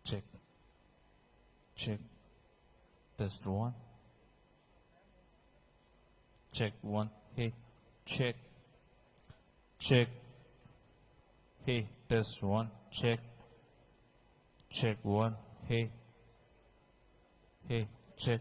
Check, check. Test one. Check one. Hey, check, check. Hey, test one. Check, check one. Hey, hey, check.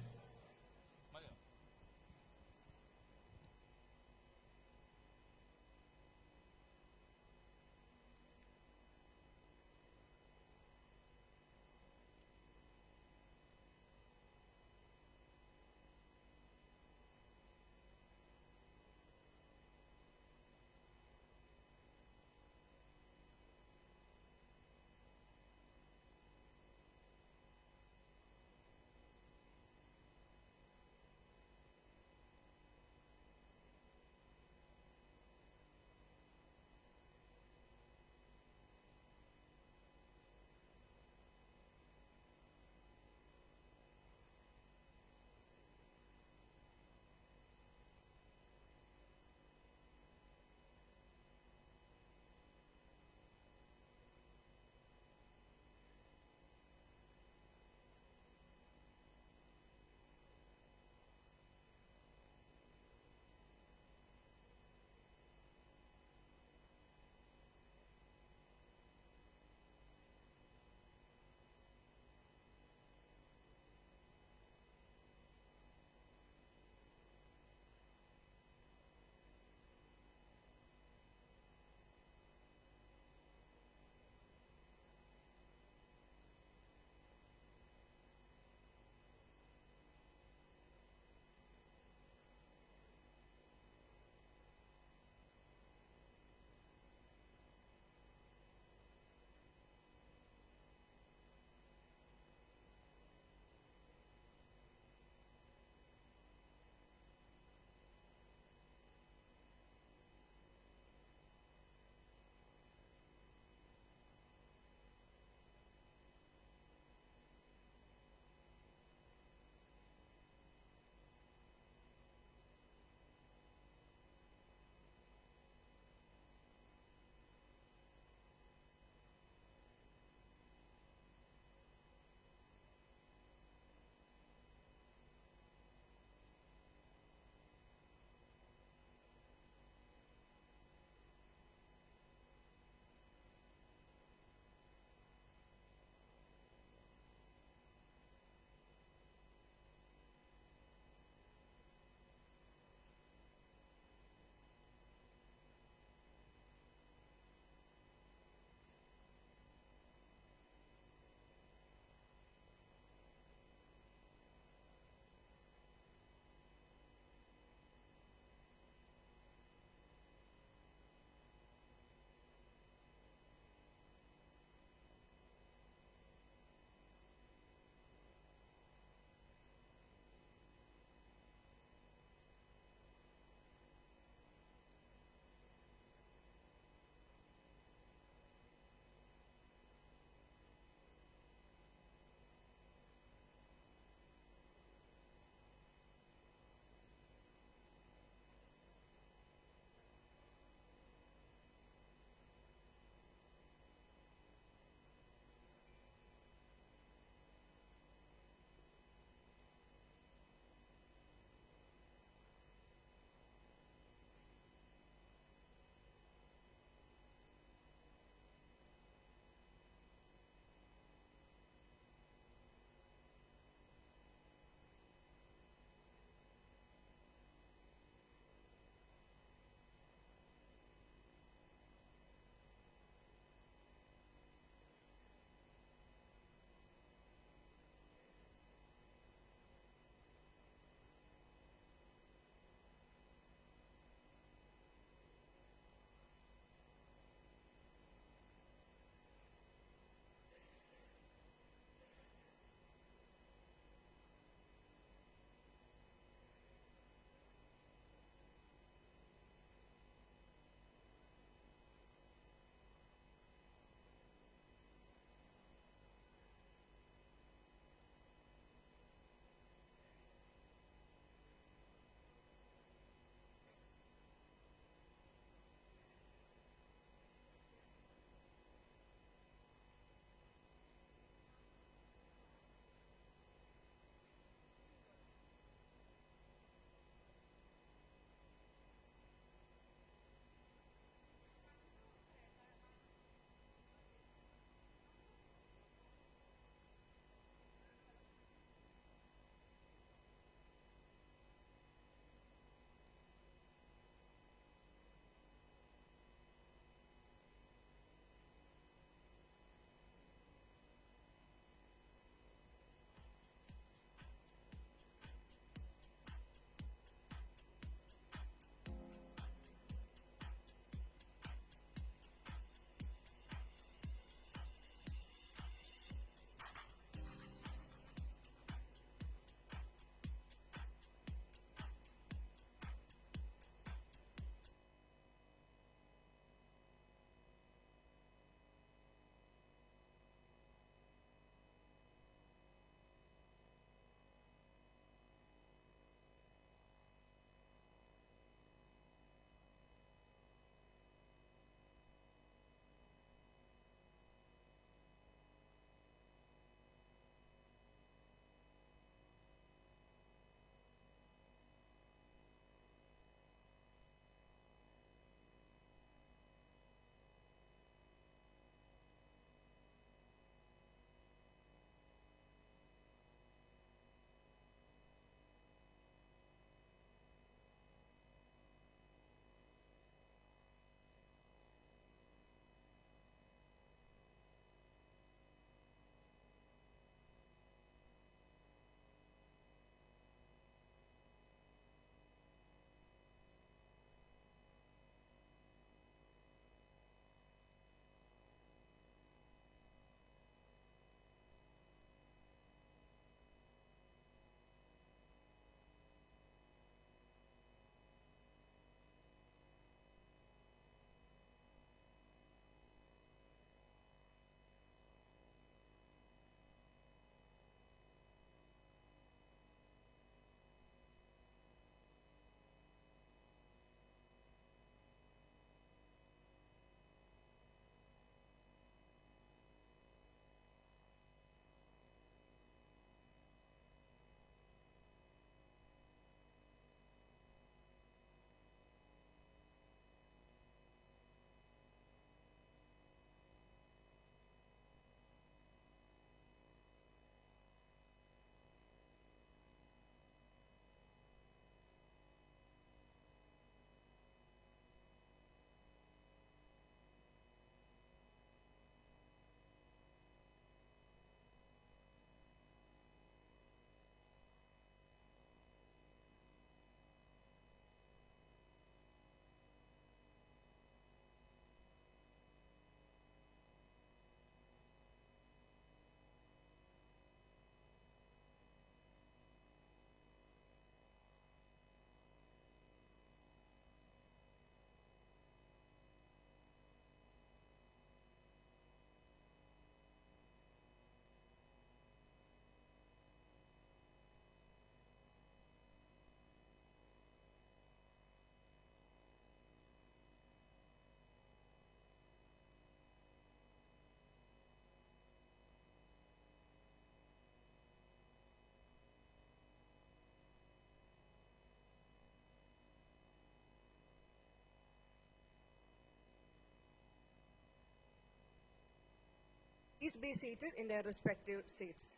Please be seated in their respective seats.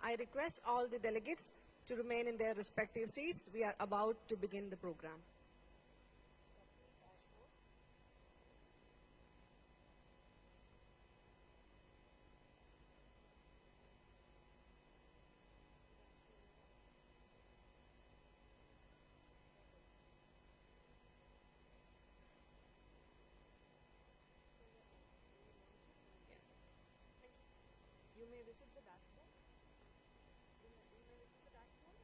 I request all the delegates to remain in their respective seats. We are about to begin the program. You may visit the dashboard. You may visit the dashboard.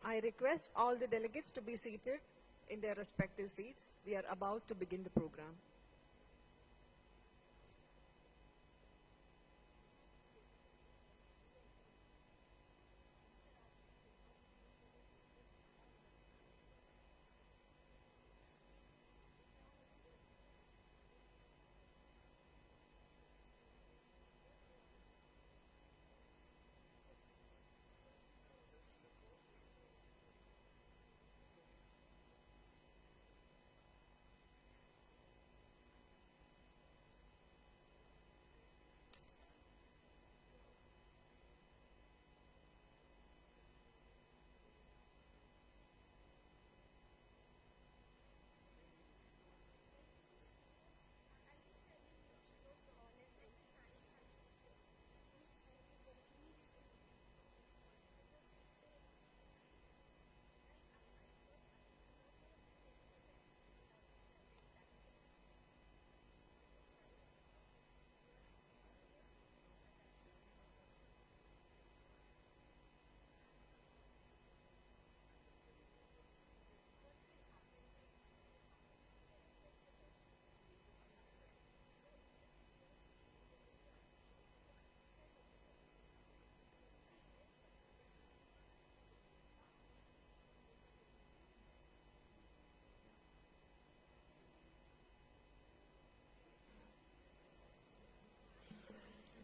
I request all the delegates to be seated in their respective seats. We are about to begin the program.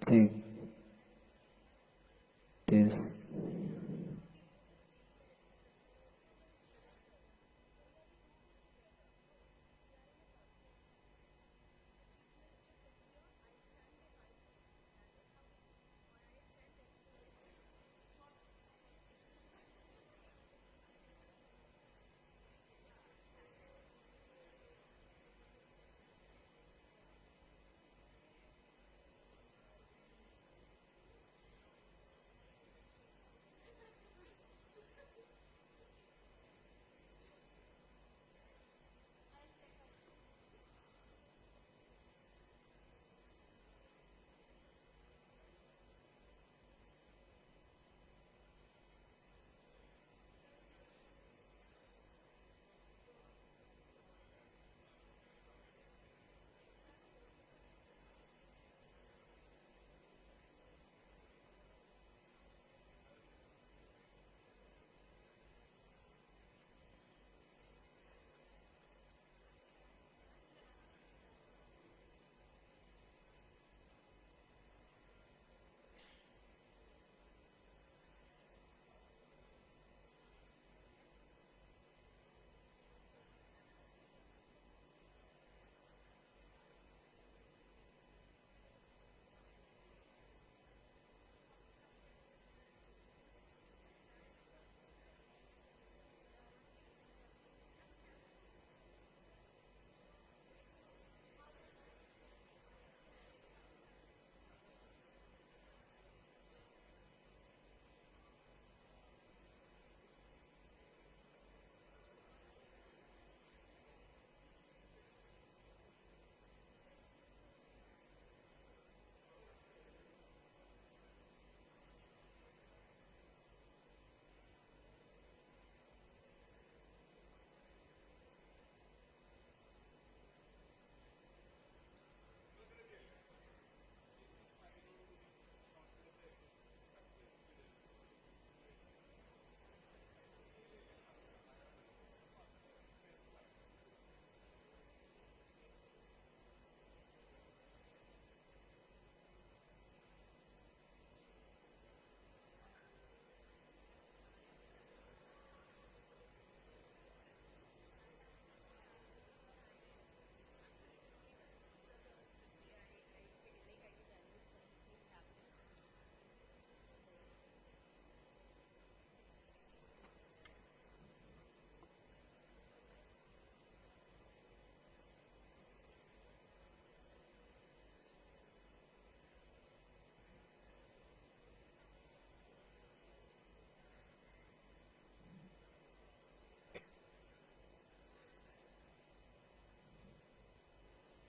Take this.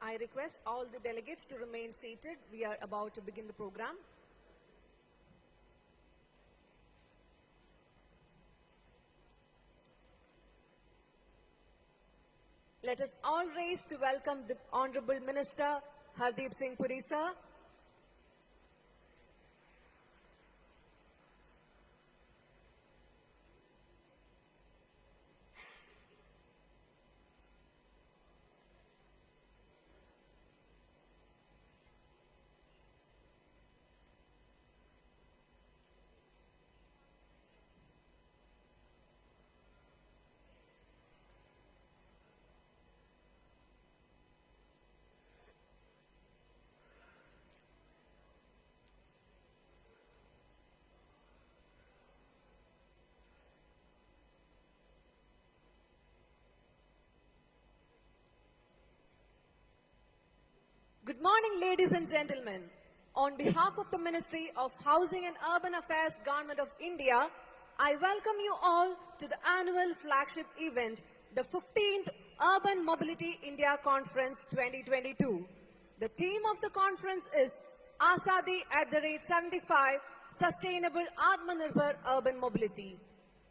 I request all the delegates to remain seated. We are about to begin the program. Let us all rise to welcome the Honorable Minister Hardeep Singh Puri, sir. Good morning, ladies and gentlemen. On behalf of the Ministry of Housing and Urban Affairs, Government of India, I welcome you all to the annual flagship event, the 15th Urban Mobility India Conference 2022. The theme of the conference is Asadi at the rate 75, Sustainable Atmanirbhar Urban Mobility.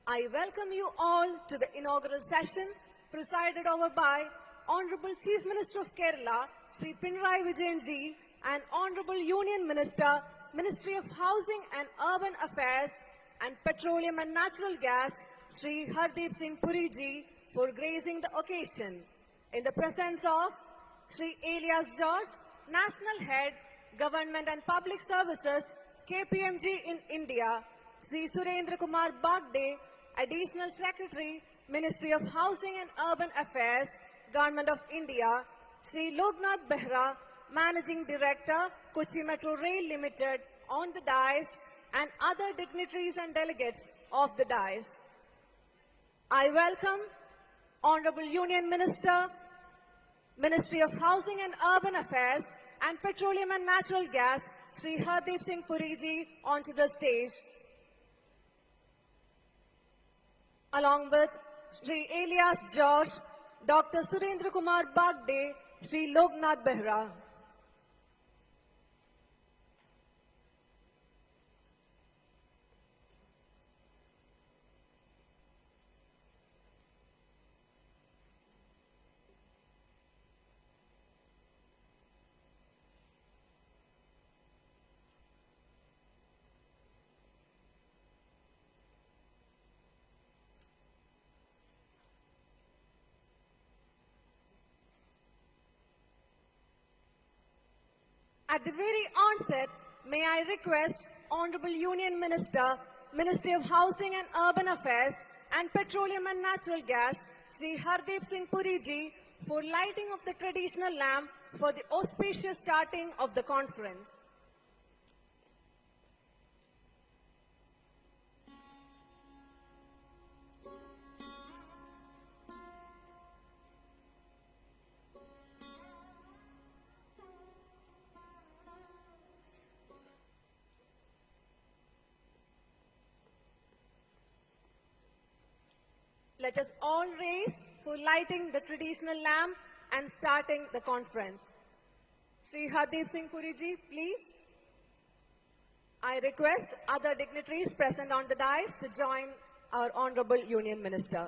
I welcome you all to the inaugural session presided over by Honorable Chief Minister of Kerala, Sri Pinarayi Vijayan ji, and Honorable Union Minister, Ministry of Housing and Urban Affairs and Petroleum and Natural Gas, Sri Hardeep Singh Puri ji, for gracing the occasion. In the presence of Sri Elias George, National Head, Government and Public Services, KPMG in India, Sri Surendra Kumar Bagde, Additional Secretary, Ministry of Housing and Urban Affairs, Government of India, Sri Loknath Behra, Managing Director, Kochi Metro Rail Limited, on the dais, and other dignitaries and delegates of the dais. I welcome Honorable Union Minister, Ministry of Housing and Urban Affairs and Petroleum and Natural Gas, Sri Hardeep Singh Puri ji, onto the stage, along with Sri Elias George, Dr. Surendra Kumar Bagde, Sri Loknath Behra. At the very onset, may I request Honorable Union Minister, Ministry of Housing and Urban Affairs and Petroleum and Natural Gas, Sri Hardeep Singh Puri ji, for lighting of the traditional lamp for the auspicious starting of the conference. Let us all raise for lighting the traditional lamp and starting the conference. Sri Hardeep Singh Puri ji, please. I request other dignitaries present on the dais to join our Honorable Union Minister.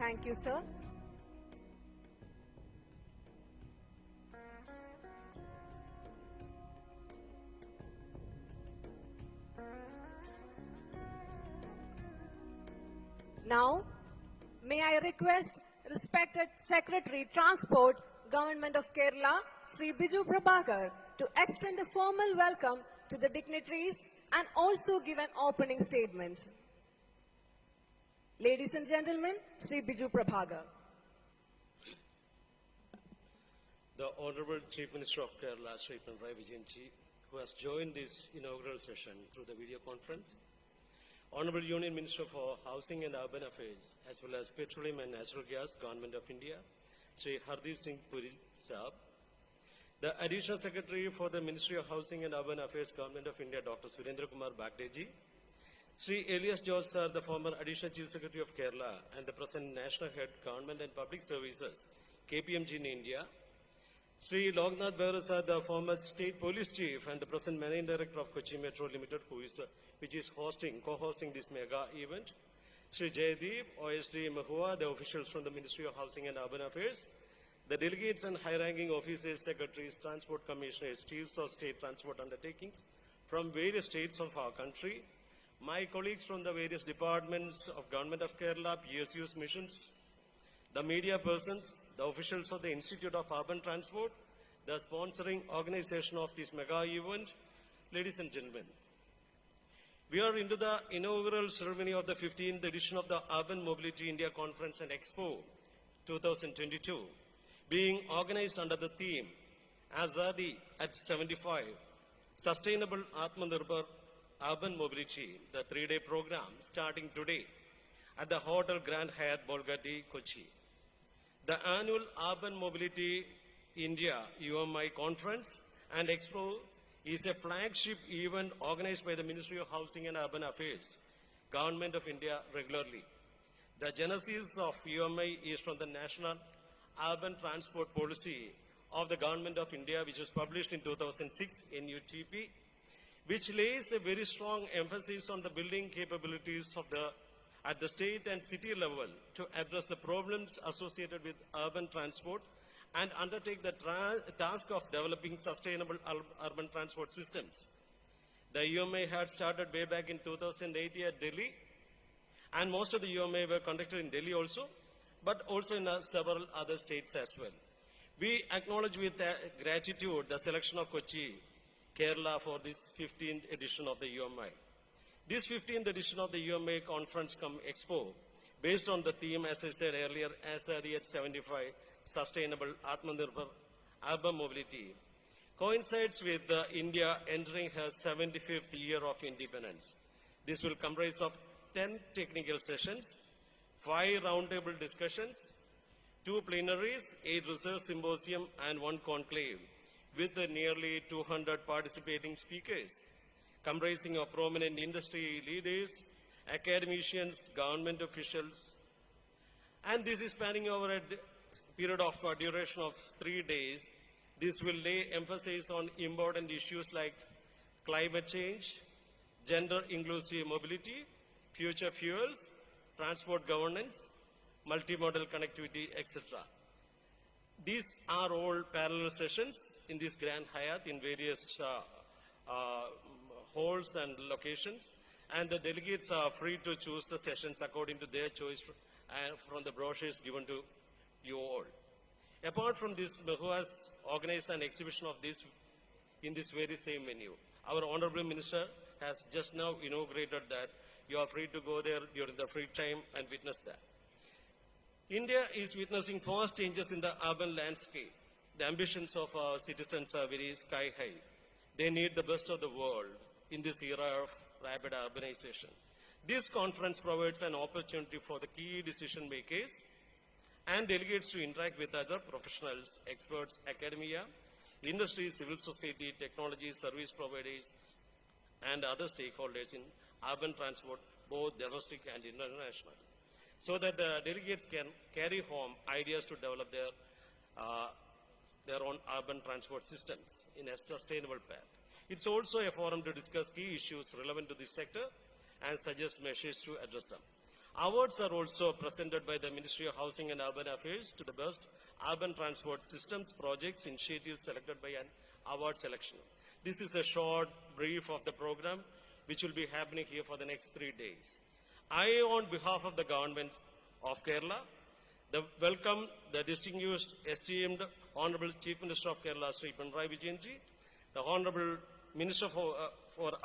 Thank you, sir. Now, may I request respected Secretary Transport, Government of Kerala, Sri Biju Prabhakar, to extend a formal welcome to the dignitaries and also give an opening statement. Ladies and gentlemen, Sri Biju Prabhagar. The Honorable Chief Minister of Kerala, Sri Pinarayi Vijayanji, who has joined this inaugural session through the video conference. Honorable Union Minister for Housing and Urban Affairs, as well as Petroleum and Natural Gas, Government of India, Sri Hardeep Singh Puri Saab. The Additional Secretary for the Ministry of Housing and Urban Affairs, Government of India, Dr. Surendra Kumar Bagdeji. Sri Elias George Sir, the former Additional Chief Secretary of Kerala and the present National Head, Government and Public Services, KPMG in India. Sri Loknath Behra Sir, the former State Police Chief and the present Managing Director of Kochi Metro Limited, which is co-hosting this mega event. Sri Jaydeep, OSD Mahua, the officials from the Ministry of Housing and Urban Affairs, the delegates and high-ranking officers, secretaries, transport commissioners, chiefs of state transport undertakings from various states of our country, my colleagues from the various departments of Government of Kerala, PSUs, missions, the media persons, the officials of the Institute of Urban Transport, the sponsoring organization of this mega event, ladies and gentlemen. We are into the inaugural ceremony of the 15th edition of the Urban Mobility India Conference and Expo 2022, being organized under the theme Azadi at 75, Sustainable Atmanirbhar Urban Mobility, the 3-day program starting today at the Hotel Grand Hyatt Bolgatti, Kochi. The annual Urban Mobility India UMI Conference and Expo is a flagship event organized by the Ministry of Housing and Urban Affairs, Government of India regularly. The genesis of UMI is from the National Urban Transport Policy of the Government of India, which was published in 2006 in UTP, which lays a very strong emphasis on the building capabilities of at the state and city level to address the problems associated with urban transport and undertake the task of developing sustainable urban transport systems. The UMA had started way back in 2008 at Delhi, and most of the UMA were conducted in Delhi also, but also in several other states as well. We acknowledge with gratitude the selection of Kochi, Kerala for this 15th edition of the UMI. This 15th edition of the UMA Conference cum Expo, based on the theme, as I said earlier, Azadi at 75, Sustainable Atmanirbhar Urban Mobility, coincides with India entering her 75th year of independence. This will comprise of 10 technical sessions, 5 roundtable discussions, 2 plenaries, 8 research symposium, and 1 conclave, with nearly 200 participating speakers, comprising of prominent industry leaders, academicians, government officials, and this is spanning over a period of duration of 3 days. This will lay emphasis on important issues like climate change, gender inclusive mobility, future fuels, transport governance, multimodal connectivity, etc. These are all parallel sessions in this Grand Hyatt in various halls and locations, and the delegates are free to choose the sessions according to their choice from the brochures given to you all. Apart from this, Mehu has organized an exhibition of this in this very same venue. Our Honorable Minister has just now inaugurated that. You are free to go there during the free time and witness that. India is witnessing fast changes in the urban landscape. The ambitions of our citizens are very sky high. They need the best of the world in this era of rapid urbanization. This conference provides an opportunity for the key decision makers and delegates to interact with other professionals, experts, academia, industry, civil society, technology, service providers, and other stakeholders in urban transport, both domestic and international, so that the delegates can carry home ideas to develop their own urban transport systems in a sustainable path. It's also a forum to discuss key issues relevant to this sector and suggest measures to address them. Awards are also presented by the Ministry of Housing and Urban Affairs to the best urban transport systems projects initiatives selected by an award selection. This is a short brief of the program which will be happening here for the next 3 days. I, on behalf of the Government of Kerala, welcome the distinguished, esteemed Honorable Chief Minister of Kerala, Sri Pinarayi Vijayanji, the Honorable Minister for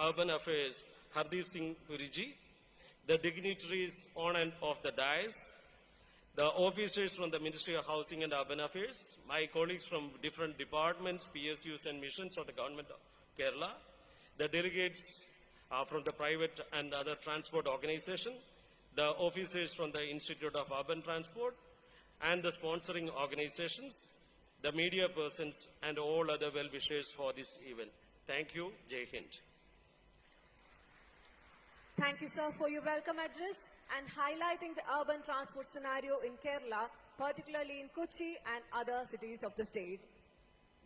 Urban Affairs, Hardeep Singh Puri ji, the dignitaries on and off the dais, the officers from the Ministry of Housing and Urban Affairs, my colleagues from different departments, PSUs and missions of the Government of Kerala, the delegates from the private and other transport organization, the officers from the Institute of Urban Transport, and the sponsoring organizations, the media persons, and all other well-wishers for this event. Thank you. Jai Hind. Thank you, sir, for your welcome address and highlighting the urban transport scenario in Kerala, particularly in Kochi and other cities of the state.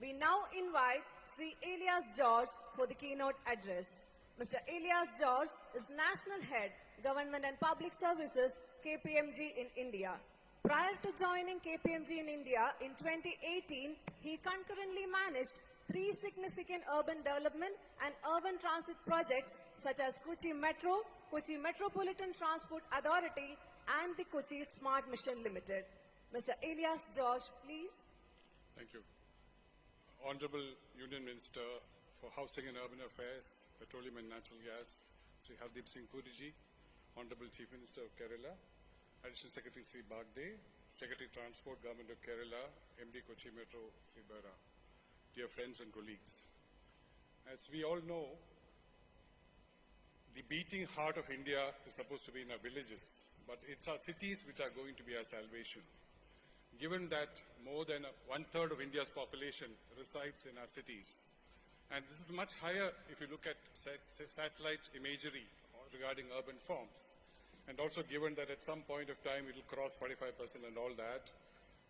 We now invite Sri Elias George for the keynote address. Mr. Elias George is National Head, Government and Public Services, KPMG in India. Prior to joining KPMG in India in 2018, he concurrently managed 3 significant urban development and urban transit projects such as Kochi Metro, Kochi Metropolitan Transport Authority, and the Kochi Smart Mission Limited. Mr. Elias George, please. Thank you. Honorable Union Minister for Housing and Urban Affairs, Petroleum and Natural Gas, Sri Hardeep Singh Puriji, Honorable Chief Minister of Kerala, Additional Secretary Sri Bagde, Secretary Transport, Government of Kerala, MD Kochi Metro, Sri Bera, dear friends and colleagues. As we all know, the beating heart of India is supposed to be in our villages, but it's our cities which are going to be our salvation. Given that more than 1/3 of India's population resides in our cities, and this is much higher if you look at satellite imagery regarding urban forms, and also given that at some point of time it will cross 45% and all that,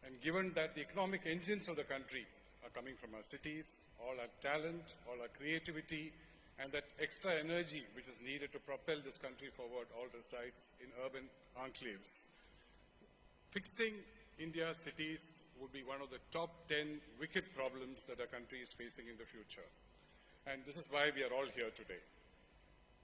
and given that the economic engines of the country are coming from our cities, all our talent, all our creativity, and that extra energy which is needed to propel this country forward all resides in urban enclaves. Fixing India's cities would be one of the top 10 wicked problems that our country is facing in the future. And this is why we are all here today.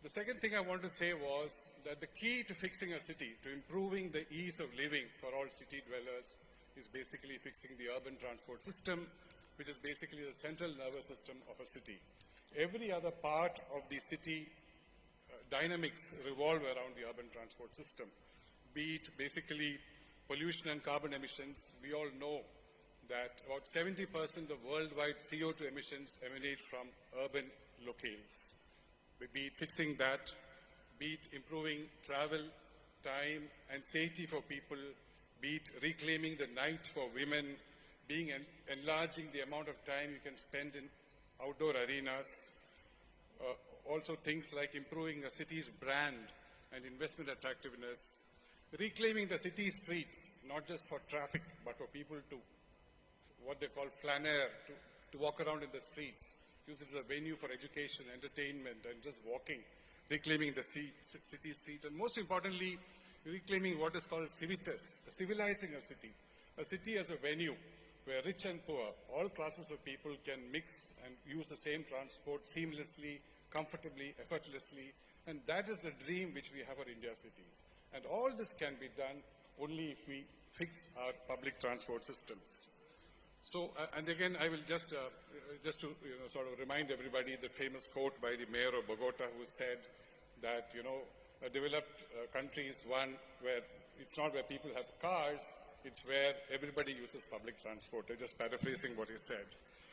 The second thing I want to say was that the key to fixing a city, to improving the ease of living for all city dwellers, is basically fixing the urban transport system, which is basically the central nervous system of a city. Every other part of the city dynamics revolve around the urban transport system, be it basically pollution and carbon emissions. We all know that about 70% of worldwide CO2 emissions emanate from urban locales. Be it fixing that, be it improving travel, time and safety for people, be it reclaiming the night for women, enlarging the amount of time you can spend in outdoor arenas, also things like improving a city's brand and investment attractiveness, reclaiming the city streets, not just for traffic, but for people to, what they call flaner, to walk around in the streets, use it as a venue for education, entertainment, and just walking, reclaiming the city street, and most importantly, reclaiming what is called civitas, civilizing a city as a venue where rich and poor, all classes of people can mix and use the same transport seamlessly, comfortably, effortlessly, and that is the dream which we have for India's cities. And all this can be done only if we fix our public transport systems. So, and again, I will just to sort of remind everybody the famous quote by the mayor of Bogota, who said that, a developed country is one where it's not where people have cars, it's where everybody uses public transport. I'm just paraphrasing what he said.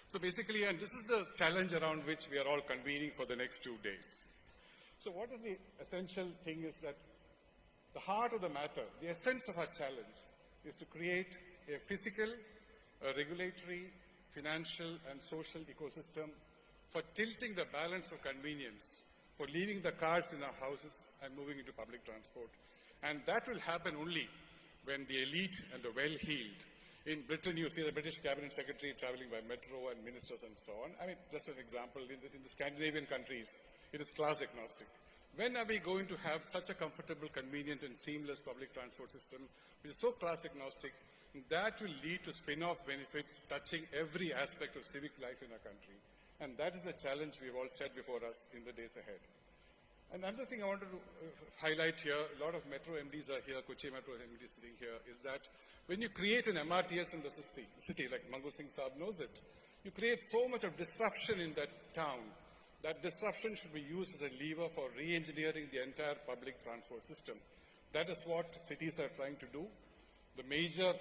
So basically, and this is the challenge around which we are all convening for the next 2 days. So what is the essential thing is that the heart of the matter, the essence of our challenge, is to create a physical, a regulatory, financial, and social ecosystem for tilting the balance of convenience, for leaving the cars in our houses and moving into public transport. And that will happen only when the elite and the well-heeled, in Britain you see the British Cabinet Secretary traveling by metro and ministers and so on. I mean, just an example, in the Scandinavian countries, it is class agnostic. When are we going to have such a comfortable, convenient, and seamless public transport system which is so class agnostic? That will lead to spin-off benefits touching every aspect of civic life in our country. And that is the challenge we've all set before us in the days ahead. Another thing I wanted to highlight here, a lot of metro MDs are here, Kochi Metro MD sitting here, is that when you create an MRTS in the city, like Mangu Singh Saab knows it, you create so much of disruption in that town That disruption should be used as a lever for re-engineering the entire public transport system. That is what cities are trying to do. The major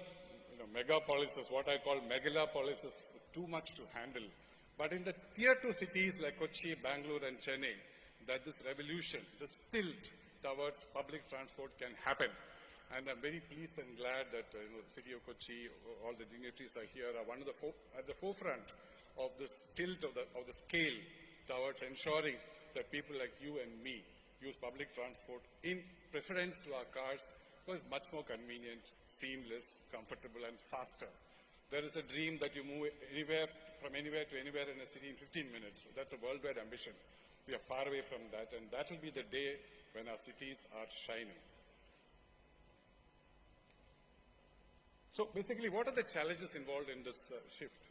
megapolises, what I call megalopolises, too much to handle. But in the tier 2 cities like Kochi, Bangalore and Chennai, that this revolution, this tilt towards public transport can happen. And I'm very pleased and glad that the city of Kochi, all the dignitaries are here, are one of at the forefront of this tilt of the scale towards ensuring that people like you and me use public transport in preference to our cars, because it's much more convenient, seamless, comfortable and faster. There is a dream that you move from anywhere to anywhere in a city in 15 minutes. That's a worldwide ambition. We are far away from that, and that will be the day when our cities are shining. So basically, what are the challenges involved in this shift?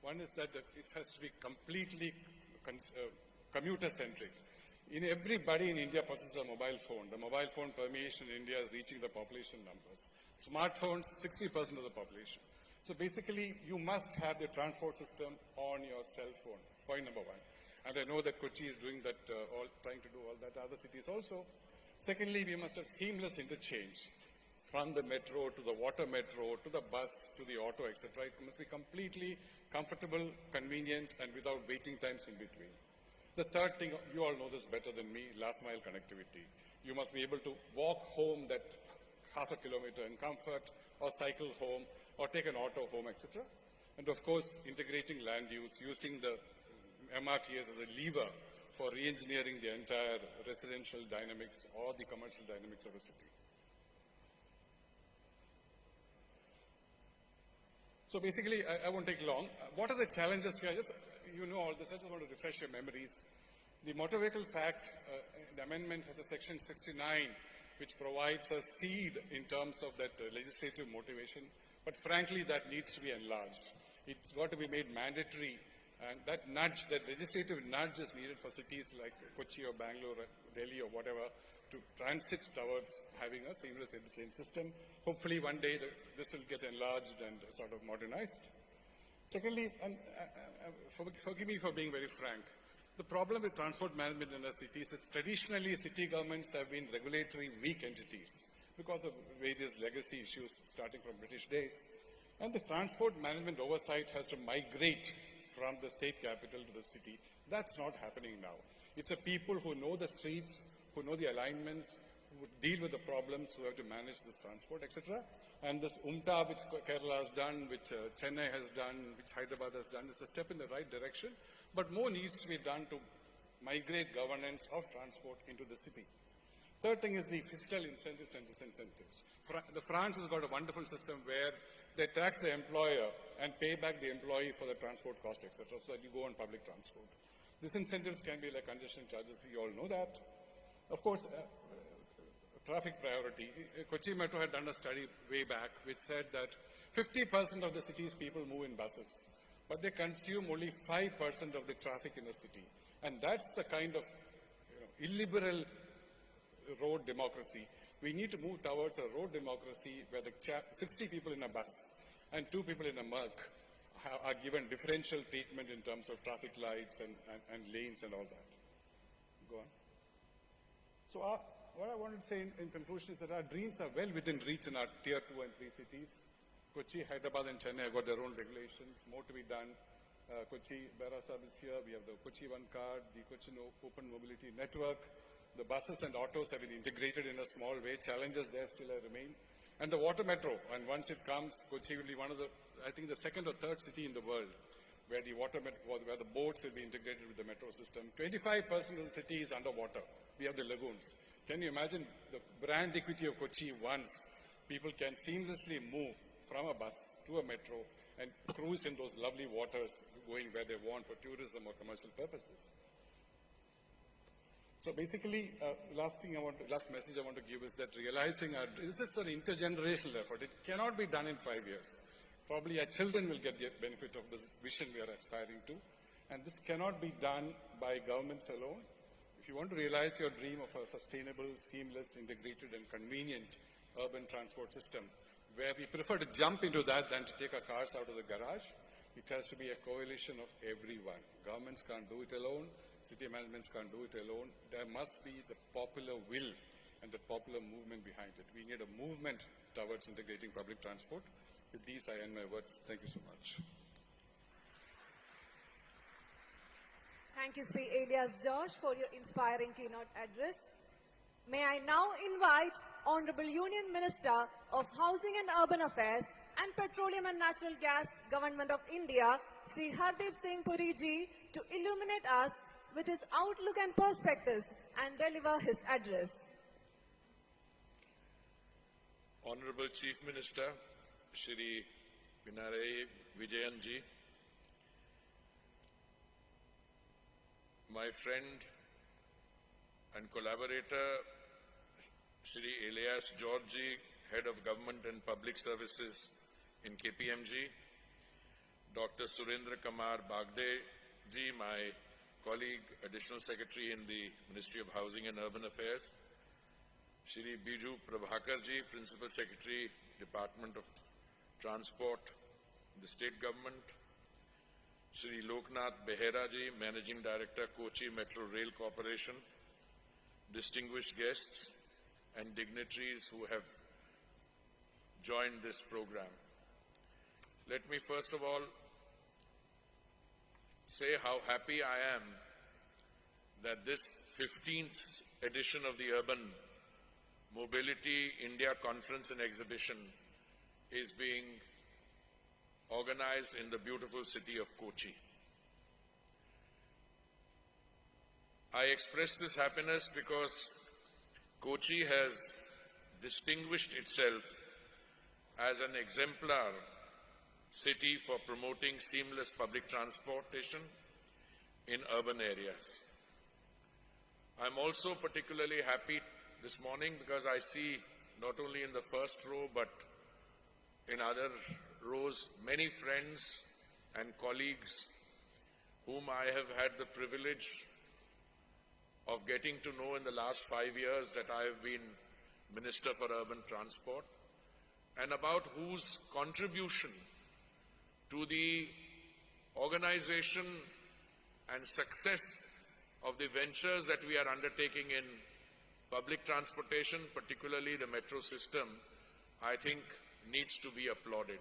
One is that it has to be completely commuter-centric. Everybody in India possesses a mobile phone. The mobile phone permeation in India is reaching the population numbers. Smartphones, 60% of the population. So basically, you must have the transport system on your cell phone, point number one. And I know that Kochi is doing that, trying to do all that, other cities also. Secondly, we must have seamless interchange from the metro to the water metro to the bus to the auto, etc. It must be completely comfortable, convenient, and without waiting times in between. The third thing, you all know this better than me, last mile connectivity. You must be able to walk home that half a kilometer in comfort, or cycle home, or take an auto home, etc. And of course, integrating land use, using the MRTS as a lever for re-engineering the entire residential dynamics or the commercial dynamics of a city. So basically, I won't take long. What are the challenges here? You know all this. I just want to refresh your memories. The Motor Vehicles Act, the amendment has a section 69, which provides a seed in terms of that legislative motivation. But frankly, that needs to be enlarged. It's got to be made mandatory. And that nudge, that legislative nudge is needed for cities like Kochi or Bangalore or Delhi or whatever to transit towards having a seamless interchange system. Hopefully one day this will get enlarged and sort of modernized. Secondly, and forgive me for being very frank, the problem with transport management in our cities is traditionally city governments have been regulatory weak entities because of various legacy issues starting from British days. And the transport management oversight has to migrate from the state capital to the city. That's not happening now. It's a people who know the streets, who know the alignments, who deal with the problems, who have to manage this transport, etc. And this UMTA, which Kerala has done, which Chennai has done, which Hyderabad has done, is a step in the right direction. But more needs to be done to migrate governance of transport into the city. Third thing is the fiscal incentives and disincentives. France has got a wonderful system where they tax the employer and pay back the employee for the transport cost, etc., so that you go on public transport. Disincentives can be like congestion charges, you all know that. Of course, traffic priority. Kochi Metro had done a study way back which said that 50% of the city's people move in buses, but they consume only 5% of the traffic in the city. And that's the kind of illiberal road democracy. We need to move towards a road democracy where the 60 people in a bus and 2 people in a Merc are given differential treatment in terms of traffic lights and lanes and all that. Go on. So what I wanted to say in conclusion is that our dreams are well within reach in our tier 2 and 3 cities. Kochi, Hyderabad and Chennai have got their own regulations, more to be done. Kochi, Barasab is here. We have the Kochi One Card, the Kochi Open Mobility Network. The buses and autos have been integrated in a small way. Challenges there still remain. And the water metro, and once it comes, Kochi will be one of the, I think, the second or third city in the world where the where the boats will be integrated with the metro system. 25% of the city is underwater. We have the lagoons. Can you imagine the brand equity of Kochi once people can seamlessly move from a bus to a metro and cruise in those lovely waters going where they want for tourism or commercial purposes. So basically, last message I want to give is that realizing this is an intergenerational effort. It cannot be done in 5 years. Probably our children will get the benefit of this vision we are aspiring to. And this cannot be done by governments alone. If you want to realize your dream of a sustainable, seamless, integrated and convenient urban transport system, where we prefer to jump into that than to take our cars out of the garage, it has to be a coalition of everyone. Governments can't do it alone. city managements can't do it alone. There must be the popular will and the popular movement behind it. We need a movement towards integrating public transport. With these, I end my words. Thank you so much. Thank you, Sri Elias Josh, for your inspiring keynote address. May I now invite Honorable Union Minister of Housing and Urban Affairs and Petroleum and Natural Gas, Government of India, Sri Hardeep Singh Puri ji, to illuminate us with his outlook and perspectives and deliver his address. Honorable Chief Minister, Shri Pinarayi Vijayan ji, my friend and collaborator, Shri Elias George ji, Head of Government and Public Services in KPMG, Dr. Surendra Kumar Bagde ji, my colleague, Additional Secretary in the Ministry of Housing and Urban Affairs, Shri Biju Prabhakar ji, Principal Secretary, Department of Transport, the State Government, Shri Loknath Behera ji, Managing Director, Kochi Metro Rail Corporation, distinguished guests and dignitaries who have joined this program. Let me first of all say how happy I am that this 15th edition of the Urban Mobility India Conference and Exhibition is being organized in the beautiful city of Kochi. I express this happiness because Kochi has distinguished itself as an exemplar city for promoting seamless public transportation in urban areas. I'm also particularly happy this morning because I see not only in the first row but in other rows many friends and colleagues whom I have had the privilege of getting to know in the last 5 years that I have been Minister for Urban Transport, and about whose contribution to the organization and success of the ventures that we are undertaking in public transportation, particularly the metro system, I think needs to be applauded.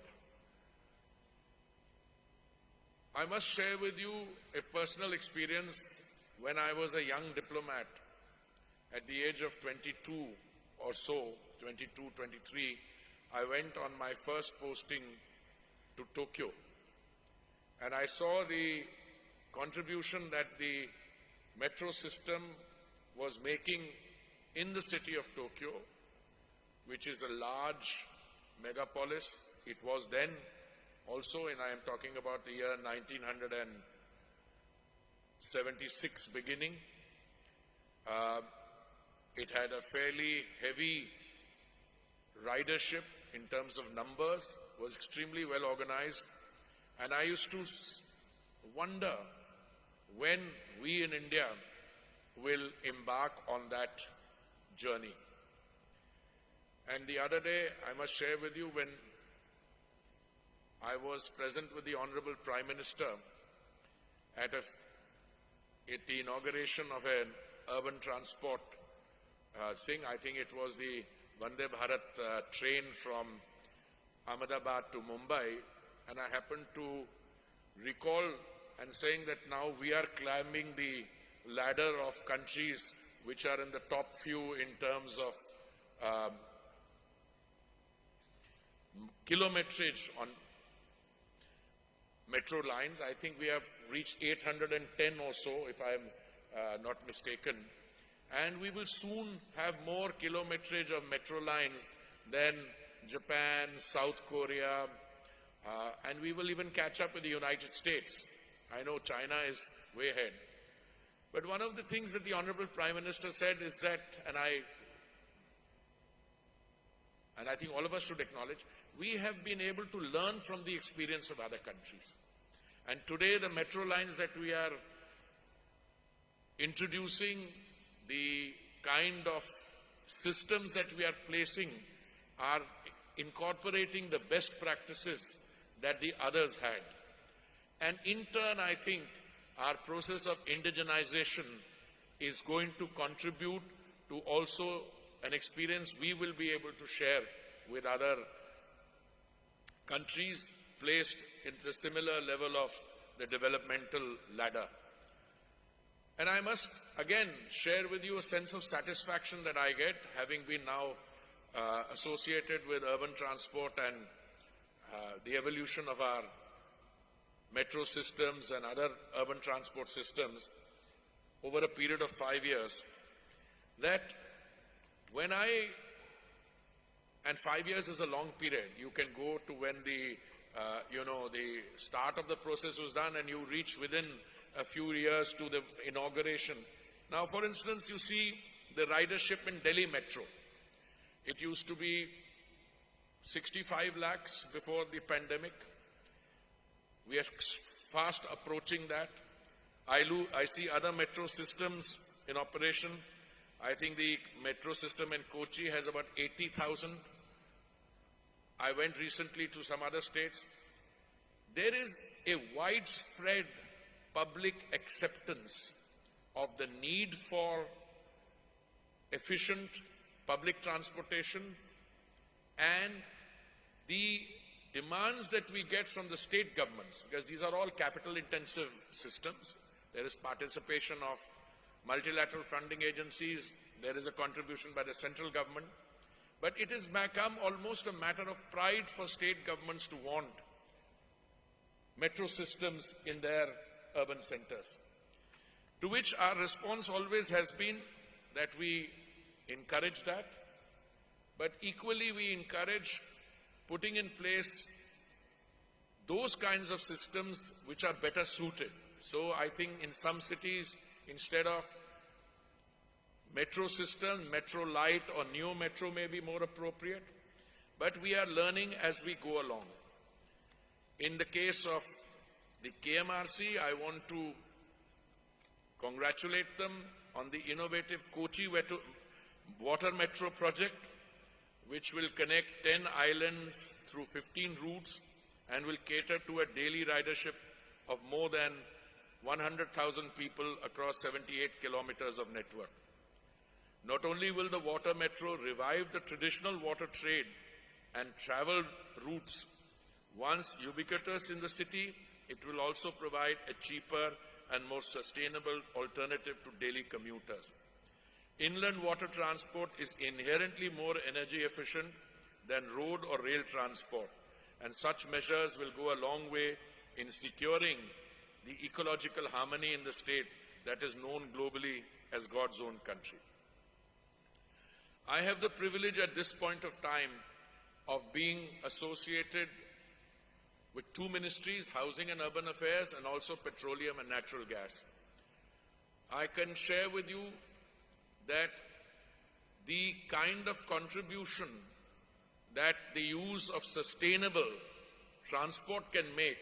I must share with you a personal experience. When I was a young diplomat, at the age of 22 or so, 22, 23, I went on my first posting to Tokyo. And I saw the contribution that the metro system was making in the city of Tokyo, which is a large megapolis. It was then also, and I am talking about the year 1976 beginning. It had a fairly heavy ridership in terms of numbers, was extremely well organized, and I used to wonder when we in India will embark on that journey. And the other day, I must share with you, when I was present with the Honorable Prime Minister at the inauguration of an urban transport thing. I think it was the Vande Bharat train from Ahmedabad to Mumbai, and I happened to recall and saying that now we are climbing the ladder of countries which are in the top few in terms of kilometrage on metro lines. I think we have reached 810 or so, if I am not mistaken. And we will soon have more kilometrage of metro lines than Japan, South Korea, and we will even catch up with the United States. I know China is way ahead. But one of the things that the Honorable Prime Minister said is that, and I think all of us should acknowledge, we have been able to learn from the experience of other countries. And today the metro lines that we are introducing, the kind of systems that we are placing, are incorporating the best practices that the others had. And in turn, I think, our process of indigenization is going to contribute to also an experience we will be able to share with other countries placed in the similar level of the developmental ladder. And I must again share with you a sense of satisfaction that I get, having been now associated with urban transport and the evolution of our metro systems and other urban transport systems over a period of 5 years, that when and 5 years is a long period. You can go to when the start of the process was done and you reach within a few years to the inauguration. Now, for instance, you see the ridership in Delhi Metro. It used to be 65 lakhs before the pandemic. We are fast approaching that. I see other metro systems in operation. I think the metro system in Kochi has about 80,000. I went recently to some other states. There is a widespread public acceptance of the need for efficient public transportation and the demands that we get from the state governments, because these are all capital-intensive systems. There is participation of multilateral funding agencies. There is a contribution by the central government. But it has become almost a matter of pride for state governments to want metro systems in their urban centers. To which our response always has been that we encourage that, but equally we encourage putting in place those kinds of systems which are better suited. So I think in some cities, instead of metro system, metro light or neo metro may be more appropriate, but we are learning as we go along. In the case of the KMRC, I want to congratulate them on the innovative Kochi Water Metro project, which will connect 10 islands through 15 routes and will cater to a daily ridership of more than 100,000 people across 78 kilometers of network. Not only will the water metro revive the traditional water trade and travel routes, once ubiquitous in the city, it will also provide a cheaper and more sustainable alternative to daily commuters. Inland water transport is inherently more energy efficient than road or rail transport, and such measures will go a long way in securing the ecological harmony in the state that is known globally as God's own country. I have the privilege at this point of time of being associated with two ministries, Housing and Urban Affairs, and also Petroleum and Natural Gas. I can share with you that the kind of contribution that the use of sustainable transport can make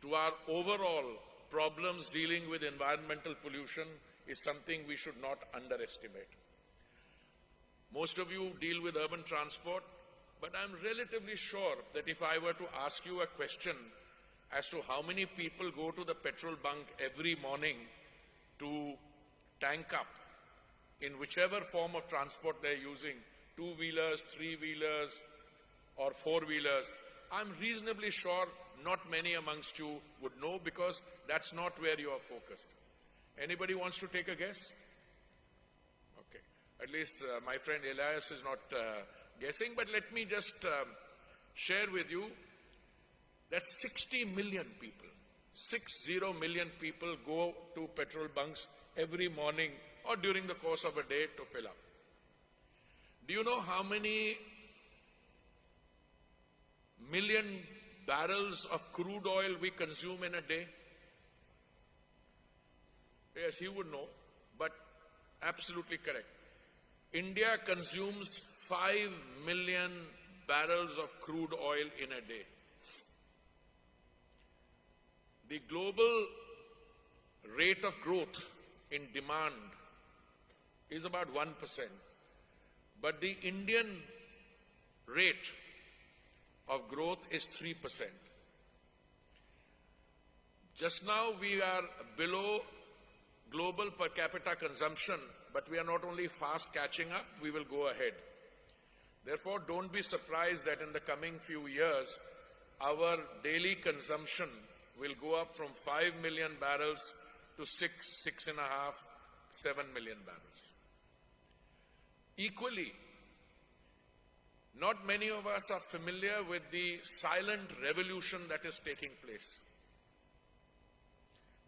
to our overall problems dealing with environmental pollution is something we should not underestimate. Most of you deal with urban transport, but I'm relatively sure that if I were to ask you a question as to how many people go to the petrol bunk every morning to tank up in whichever form of transport they're using, two-wheelers, three-wheelers, or four-wheelers, I'm reasonably sure not many amongst you would know, because that's not where you are focused. Anybody wants to take a guess? Okay. At least my friend Elias is not guessing, but let me just share with you that 60 million people, 60 million people go to petrol bunks every morning or during the course of a day to fill up. Do you know how many million barrels of crude oil we consume in a day? Yes, you would know, but absolutely correct. India consumes 5 million barrels of crude oil in a day. The global rate of growth in demand is about 1%, but the Indian rate of growth is 3%. Just now we are below global per capita consumption, but we are not only fast catching up, we will go ahead. Therefore, don't be surprised that in the coming few years, our daily consumption will go up from 5 million barrels to 6.5, 7 million barrels. Equally, not many of us are familiar with the silent revolution that is taking place.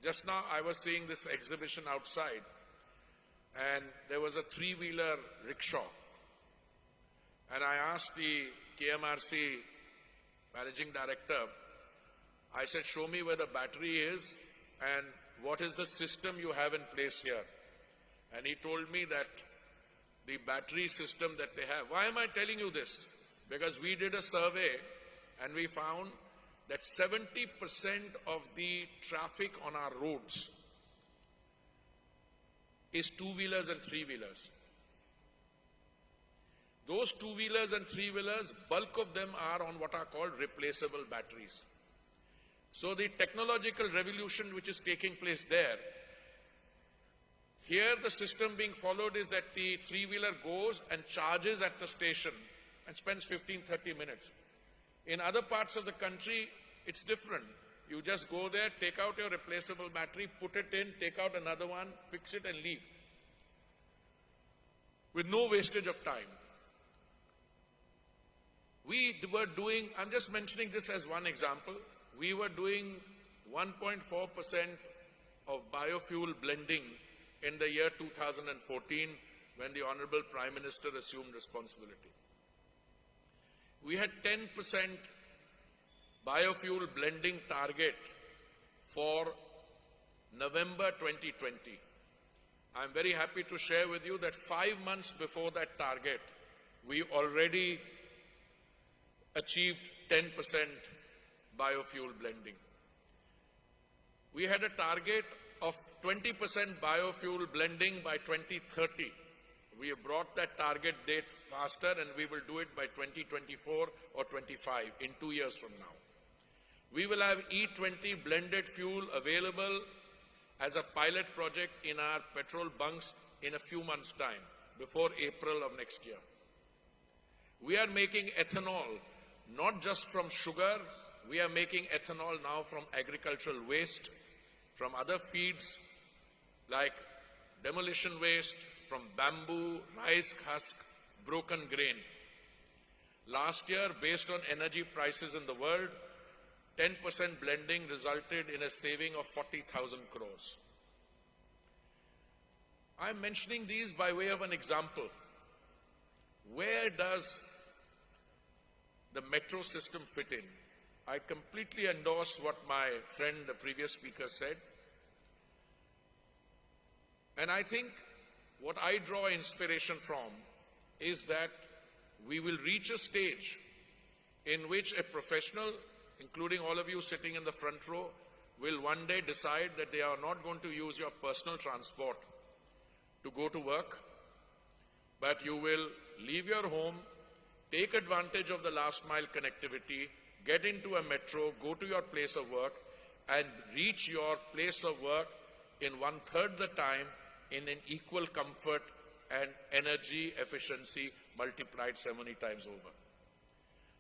Just now I was seeing this exhibition outside, and there was a three-wheeler rickshaw. And I asked the KMRC managing director, I said, show me where the battery is and what is the system you have in place here. And he told me that the battery system that they have. Why am I telling you this? Because we did a survey and we found that 70% of the traffic on our roads is two-wheelers and three-wheelers. Those two-wheelers and three-wheelers, bulk of them are on what are called replaceable batteries. So the technological revolution which is taking place there, here the system being followed is that the three-wheeler goes and charges at the station and spends 15-30 minutes. In other parts of the country, it's different. You just go there, take out your replaceable battery, put it in, take out another one, fix it and leave. With no wastage of time. We were doing, I'm just mentioning this as one example, we were doing 1.4% of biofuel blending in the year 2014 when the Honorable Prime Minister assumed responsibility. We had 10% biofuel blending target for November 2020. I'm very happy to share with you that 5 months before that target, we already achieved 10% biofuel blending. We had a target of 20% biofuel blending by 2030. We have brought that target date faster and we will do it by 2024 or 25, in 2 years from now. We will have E20 blended fuel available as a pilot project in our petrol bunks in a few months' time, before April of next year. We are making ethanol not just from sugar, we are making ethanol now from agricultural waste, from other feeds like demolition waste, from bamboo, rice husk, broken grain. Last year, based on energy prices in the world, 10% blending resulted in a saving of 40,000 crores. I'm mentioning these by way of an example. Where does the metro system fit in? I completely endorse what my friend, the previous speaker, said. And I think what I draw inspiration from is that we will reach a stage in which a professional, including all of you sitting in the front row, will one day decide that they are not going to use your personal transport to go to work, but you will leave your home, take advantage of the last mile connectivity, get into a metro, go to your place of work, and reach your place of work in 1/3 the time in an equal comfort and energy efficiency multiplied so many times over.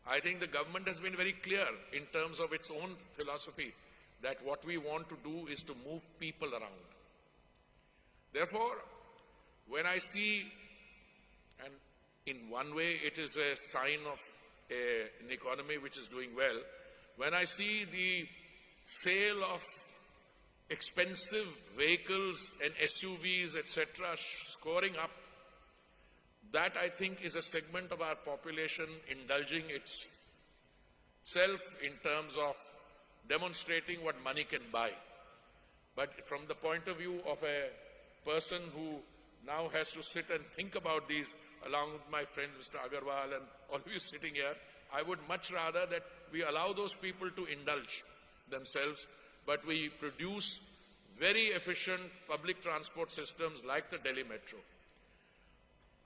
I think the government has been very clear in terms of its own philosophy that what we want to do is to move people around. Therefore, when I see, and in one way it is a sign of an economy which is doing well, when I see the sale of expensive vehicles and SUVs, etc., scoring up, that I think is a segment of our population indulging itself in terms of demonstrating what money can buy. But from the point of view of a person who now has to sit and think about these, along with my friend Mr. Agarwal and all of you sitting here, I would much rather that we allow those people to indulge themselves, but we produce very efficient public transport systems like the Delhi Metro.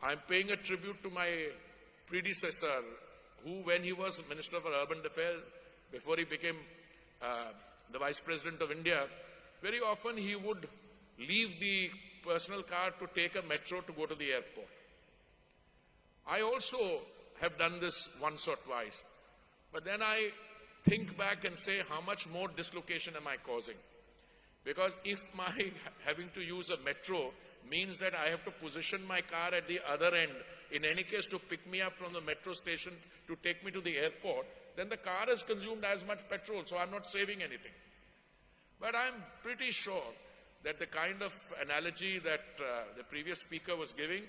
I'm paying a tribute to my predecessor, who, when he was Minister for Urban Affairs, before he became the Vice President of India, very often he would leave the personal car to take a metro to go to the airport. I also have done this once or twice, but then I think back and say, how much more dislocation am I causing? Because if my having to use a metro means that I have to position my car at the other end, in any case to pick me up from the metro station to take me to the airport, then the car has consumed as much petrol, so I'm not saving anything. But I'm pretty sure that the kind of analogy that the previous speaker was giving,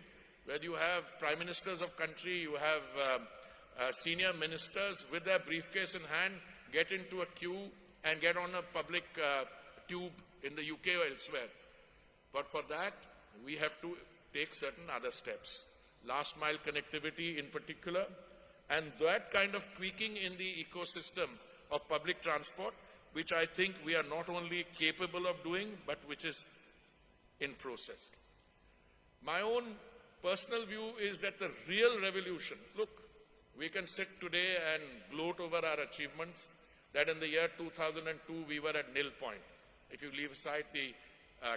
where you have prime ministers of country, you have senior ministers with their briefcase in hand, get into a queue and get on a public tube in the UK or elsewhere. But for that, we have to take certain other steps. Last mile connectivity in particular, and that kind of tweaking in the ecosystem of public transport, which I think we are not only capable of doing, but which is in process. My own personal view is that the real revolution, look, we can sit today and gloat over our achievements, that in the year 2002 we were at nil point. If you leave aside the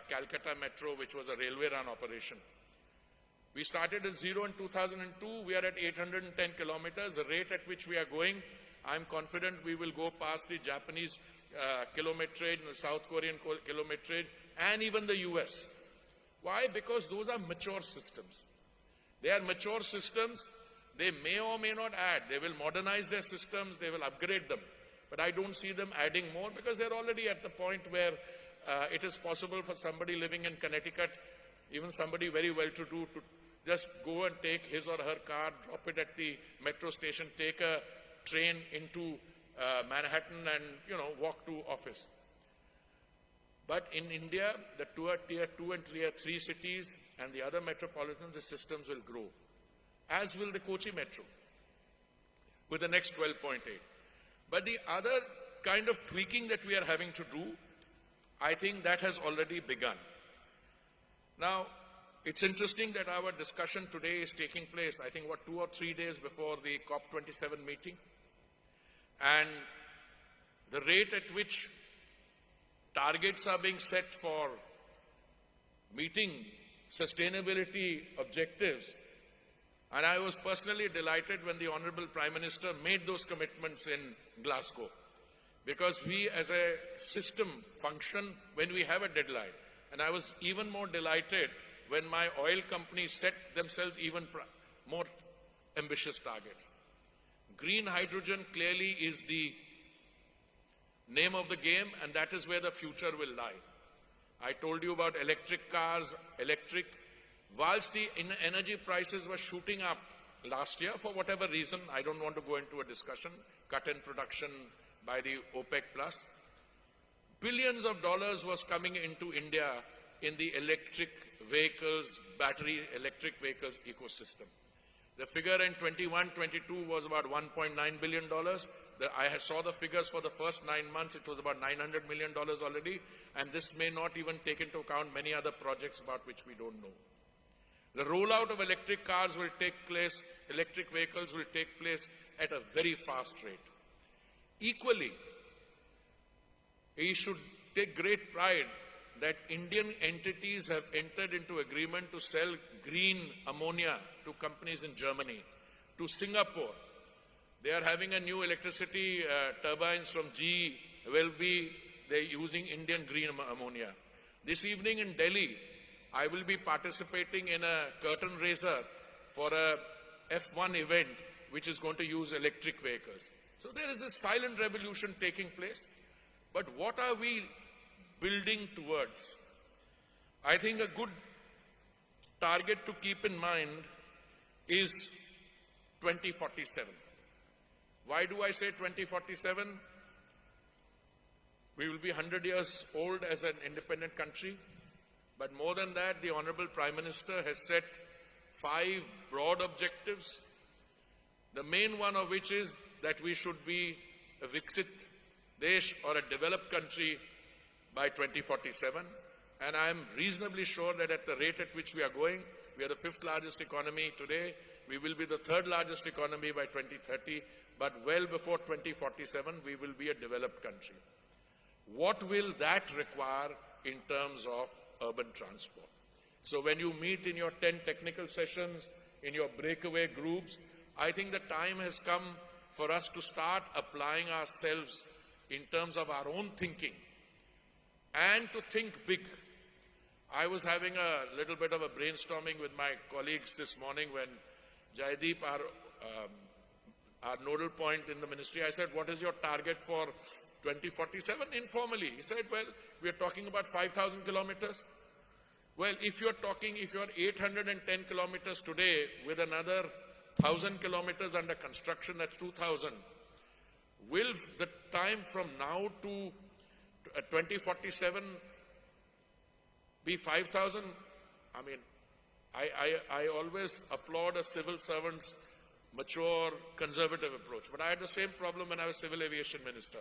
Calcutta Metro, which was a railway run operation. We started at zero in 2002, we are at 810 kilometers. The rate at which we are going, I'm confident we will go past the Japanese kilometrage, the South Korean kilometrage, and even the US. Why? Because those are mature systems. They are mature systems. They may or may not add. They will modernize their systems. They will upgrade them. But I don't see them adding more because they're already at the point where it is possible for somebody living in Connecticut, even somebody very well-to-do, to just go and take his or her car, drop it at the metro station, take a train into Manhattan and, walk to office. But in India, the tier 2 and tier 3 cities and the other metropolitans, the systems will grow, as will the Kochi Metro with the next 12.8. But the other kind of tweaking that we are having to do, I think that has already begun. Now, it's interesting that our discussion today is taking place, I think, 2 or 3 days before the COP27 meeting. And the rate at which targets are being set for meeting sustainability objectives. And I was personally delighted when the Honorable Prime Minister made those commitments in Glasgow. Because we as a system function when we have a deadline. And I was even more delighted when my oil companies set themselves even more ambitious targets. Green hydrogen clearly is the name of the game, and that is where the future will lie. I told you about electric cars, whilst the energy prices were shooting up last year for whatever reason, I don't want to go into a discussion, cut in production by the OPEC plus, billions of dollars was coming into India in the electric vehicles, battery electric vehicles ecosystem. The figure in 21-22 was about $1.9 billion. I saw the figures for the first 9 months. It was about $900 million already. And this may not even take into account many other projects about which we don't know. The rollout of electric cars will take place, electric vehicles will take place at a very fast rate. Equally, we should take great pride that Indian entities have entered into agreement to sell green ammonia to companies in Germany, to Singapore. They are having a new electricity turbines from GE. They're using Indian green ammonia. This evening in Delhi, I will be participating in a curtain raiser for a F1 event which is going to use electric vehicles. So there is a silent revolution taking place. But what are we building towards? I think a good target to keep in mind is 2047. Why do I say 2047? We will be 100 years old as an independent country. But more than that, the Honorable Prime Minister has set 5 broad objectives, the main one of which is that we should be a Viksit Desh or a developed country by 2047. And I am reasonably sure that at the rate at which we are going, we are the 5th largest economy today. We will be the 3rd largest economy by 2030. But well before 2047, we will be a developed country. what will that require in terms of urban transport? So when you meet in your 10 technical sessions, in your breakaway groups, I think the time has come for us to start applying ourselves in terms of our own thinking and to think big. I was having a little bit of a brainstorming with my colleagues this morning when Jaideep, our nodal point in the ministry, I said, what is your target for 2047? Informally, he said, well, we are talking about 5,000 kilometers. Well, if you're 810 kilometers today with another 1,000 kilometers under construction, that's 2,000. Will the time from now to 2047 be 5,000? I mean, I always applaud a civil servant's mature, conservative approach. But I had the same problem when I was civil aviation minister.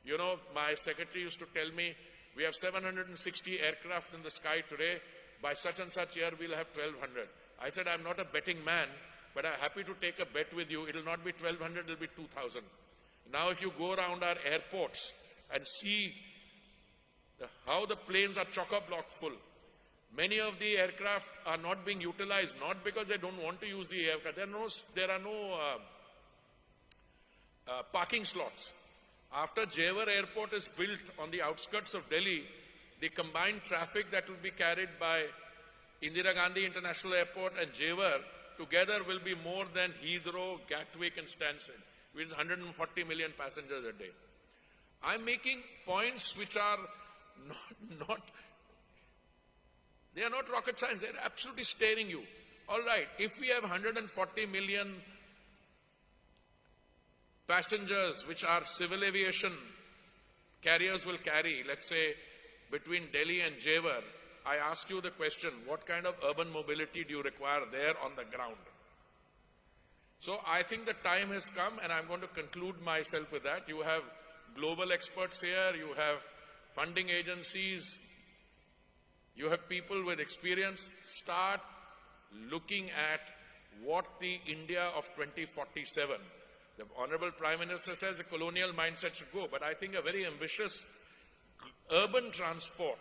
You know, my secretary used to tell me, we have 760 aircraft in the sky today. By such and such year, we'll have 1,200. I said, I'm not a betting man, but I'm happy to take a bet with you. It'll not be 1,200, it'll be 2,000. Now, if you go around our airports and see how the planes are chock-a-block full, many of the aircraft are not being utilized, not because they don't want to use the aircraft. There are no parking slots. After Jewar Airport is built on the outskirts of Delhi, the combined traffic that will be carried by Indira Gandhi International Airport and Jewar together will be more than Heathrow, Gatwick and Stansted, which is 140 million passengers a day. I'm making points which are they are not rocket science, they're absolutely staring you. All right, if we have 140 million passengers which our civil aviation carriers will carry, let's say, between Delhi and Jewar, I ask you the question, what kind of urban mobility do you require there on the ground? So I think the time has come, and I'm going to conclude myself with that. You have global experts here, you have funding agencies, you have people with experience. Start looking at what the India of 2047, the Honorable Prime Minister says the colonial mindset should go, but I think a very ambitious urban transport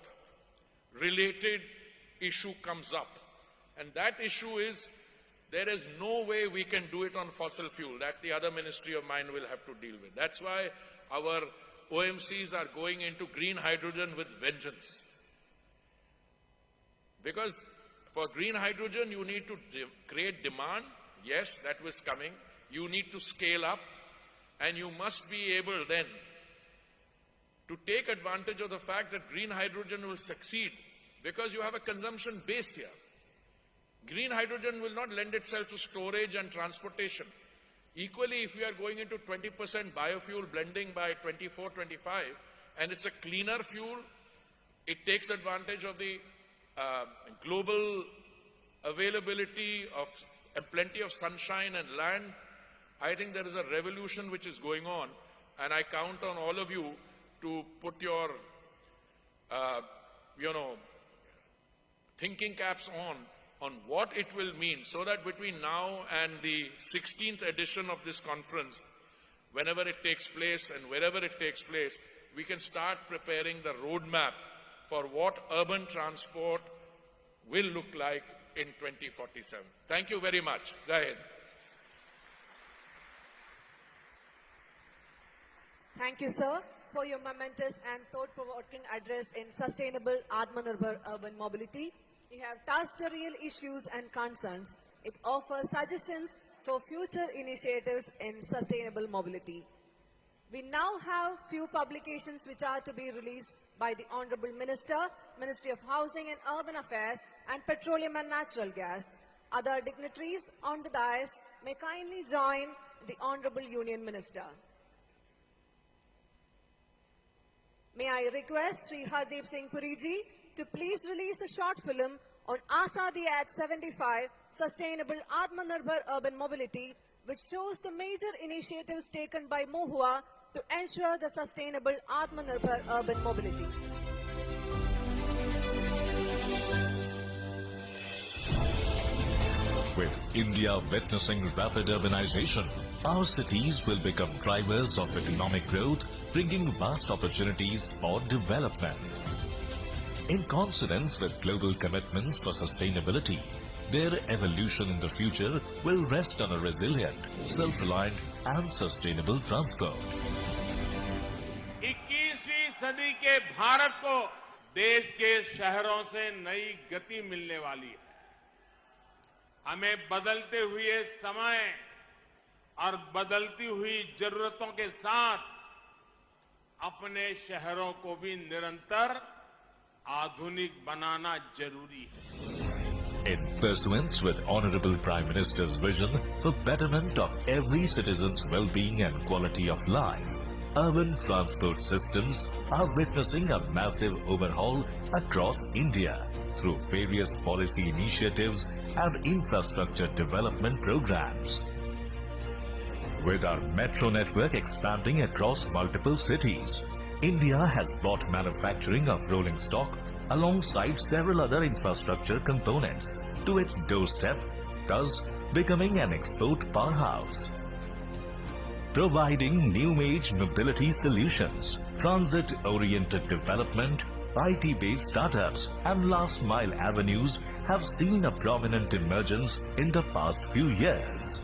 related issue comes up. And that issue is, there is no way we can do it on fossil fuel. That the other ministry of mine will have to deal with. That's why our OMCs are going into green hydrogen with vengeance. Because for green hydrogen, you need to create demand. Yes, that was coming. You need to scale up, and you must be able then to take advantage of the fact that green hydrogen will succeed because you have a consumption base here. Green hydrogen will not lend itself to storage and transportation. Equally, if we are going into 20% biofuel blending by 24, 25, and it's a cleaner fuel, it takes advantage of the global availability of and plenty of sunshine and land. I think there is a revolution which is going on, and I count on all of you to put your, thinking caps on what it will mean, so that between now and the 16th edition of this conference, whenever it takes place and wherever it takes place, we can start preparing the roadmap for what urban transport will look like in 2047. Thank you very much. Go ahead. Thank you, sir, for your momentous and thought-provoking address in sustainable Atmanirbhar urban mobility. You have touched the real issues and concerns. It offers suggestions for future initiatives in sustainable mobility. We now have few publications which are to be released by the Honorable Minister, Ministry of Housing and Urban Affairs, and Petroleum and Natural Gas. Other dignitaries on the dais may kindly join the Honorable Union Minister. May I request Sri Hardeep Singh Puri ji to please release a short film on Azadi at 75, Sustainable Atmanirbhar Urban Mobility, which shows the major initiatives taken by MOHUA to ensure the sustainable Atmanirbhar urban mobility. With India witnessing rapid urbanization, Our cities will become drivers of economic growth, bringing vast opportunities for development. In consonance with global commitments for sustainability, their evolution in the future will rest on a resilient, self-reliant and sustainable transport. 21वीं सदी के भारत को देश के शहरों से नई गति मिलने वाली है। हमें बदलते हुए समय और बदलती हुई जरूरतों के साथ अपने शहरों को भी निरंतर आधुनिक बनाना जरूरी है। In pursuance with Honorable Prime Minister's vision for betterment of every citizen's well-being and quality of life, urban transport systems are witnessing a massive overhaul across India through various policy initiatives and infrastructure development programs. With our metro network expanding across multiple cities, India has brought manufacturing of rolling stock alongside several other infrastructure components to its doorstep, thus becoming an export powerhouse. Providing new-age mobility solutions, transit-oriented development, IT-based startups and last-mile avenues have seen a prominent emergence in the past few years.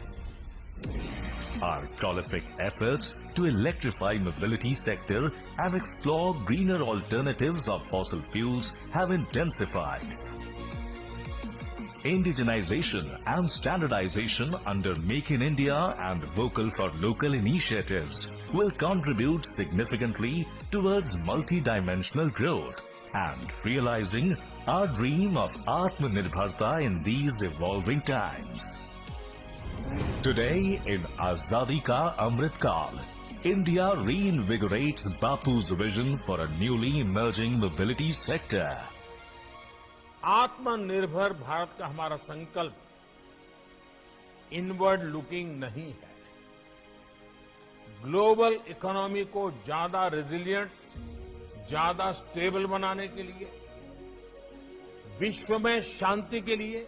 Our prolific efforts to electrify mobility sector and explore greener alternatives of fossil fuels have intensified. Indigenization and standardization under Make in India and Vocal for Local initiatives will contribute significantly towards multi-dimensional growth and realizing our dream of Atmanirbharta in these evolving times. Today in Azadi Ka Amrit Kal, India reinvigorates Bapu's vision for a newly emerging mobility sector. आत्मनिर्भर भारत का हमारा संकल्प inward looking नहीं है। Global economy को ज्यादा resilient, ज्यादा stable बनाने के लिए, विश्व में शांति के लिए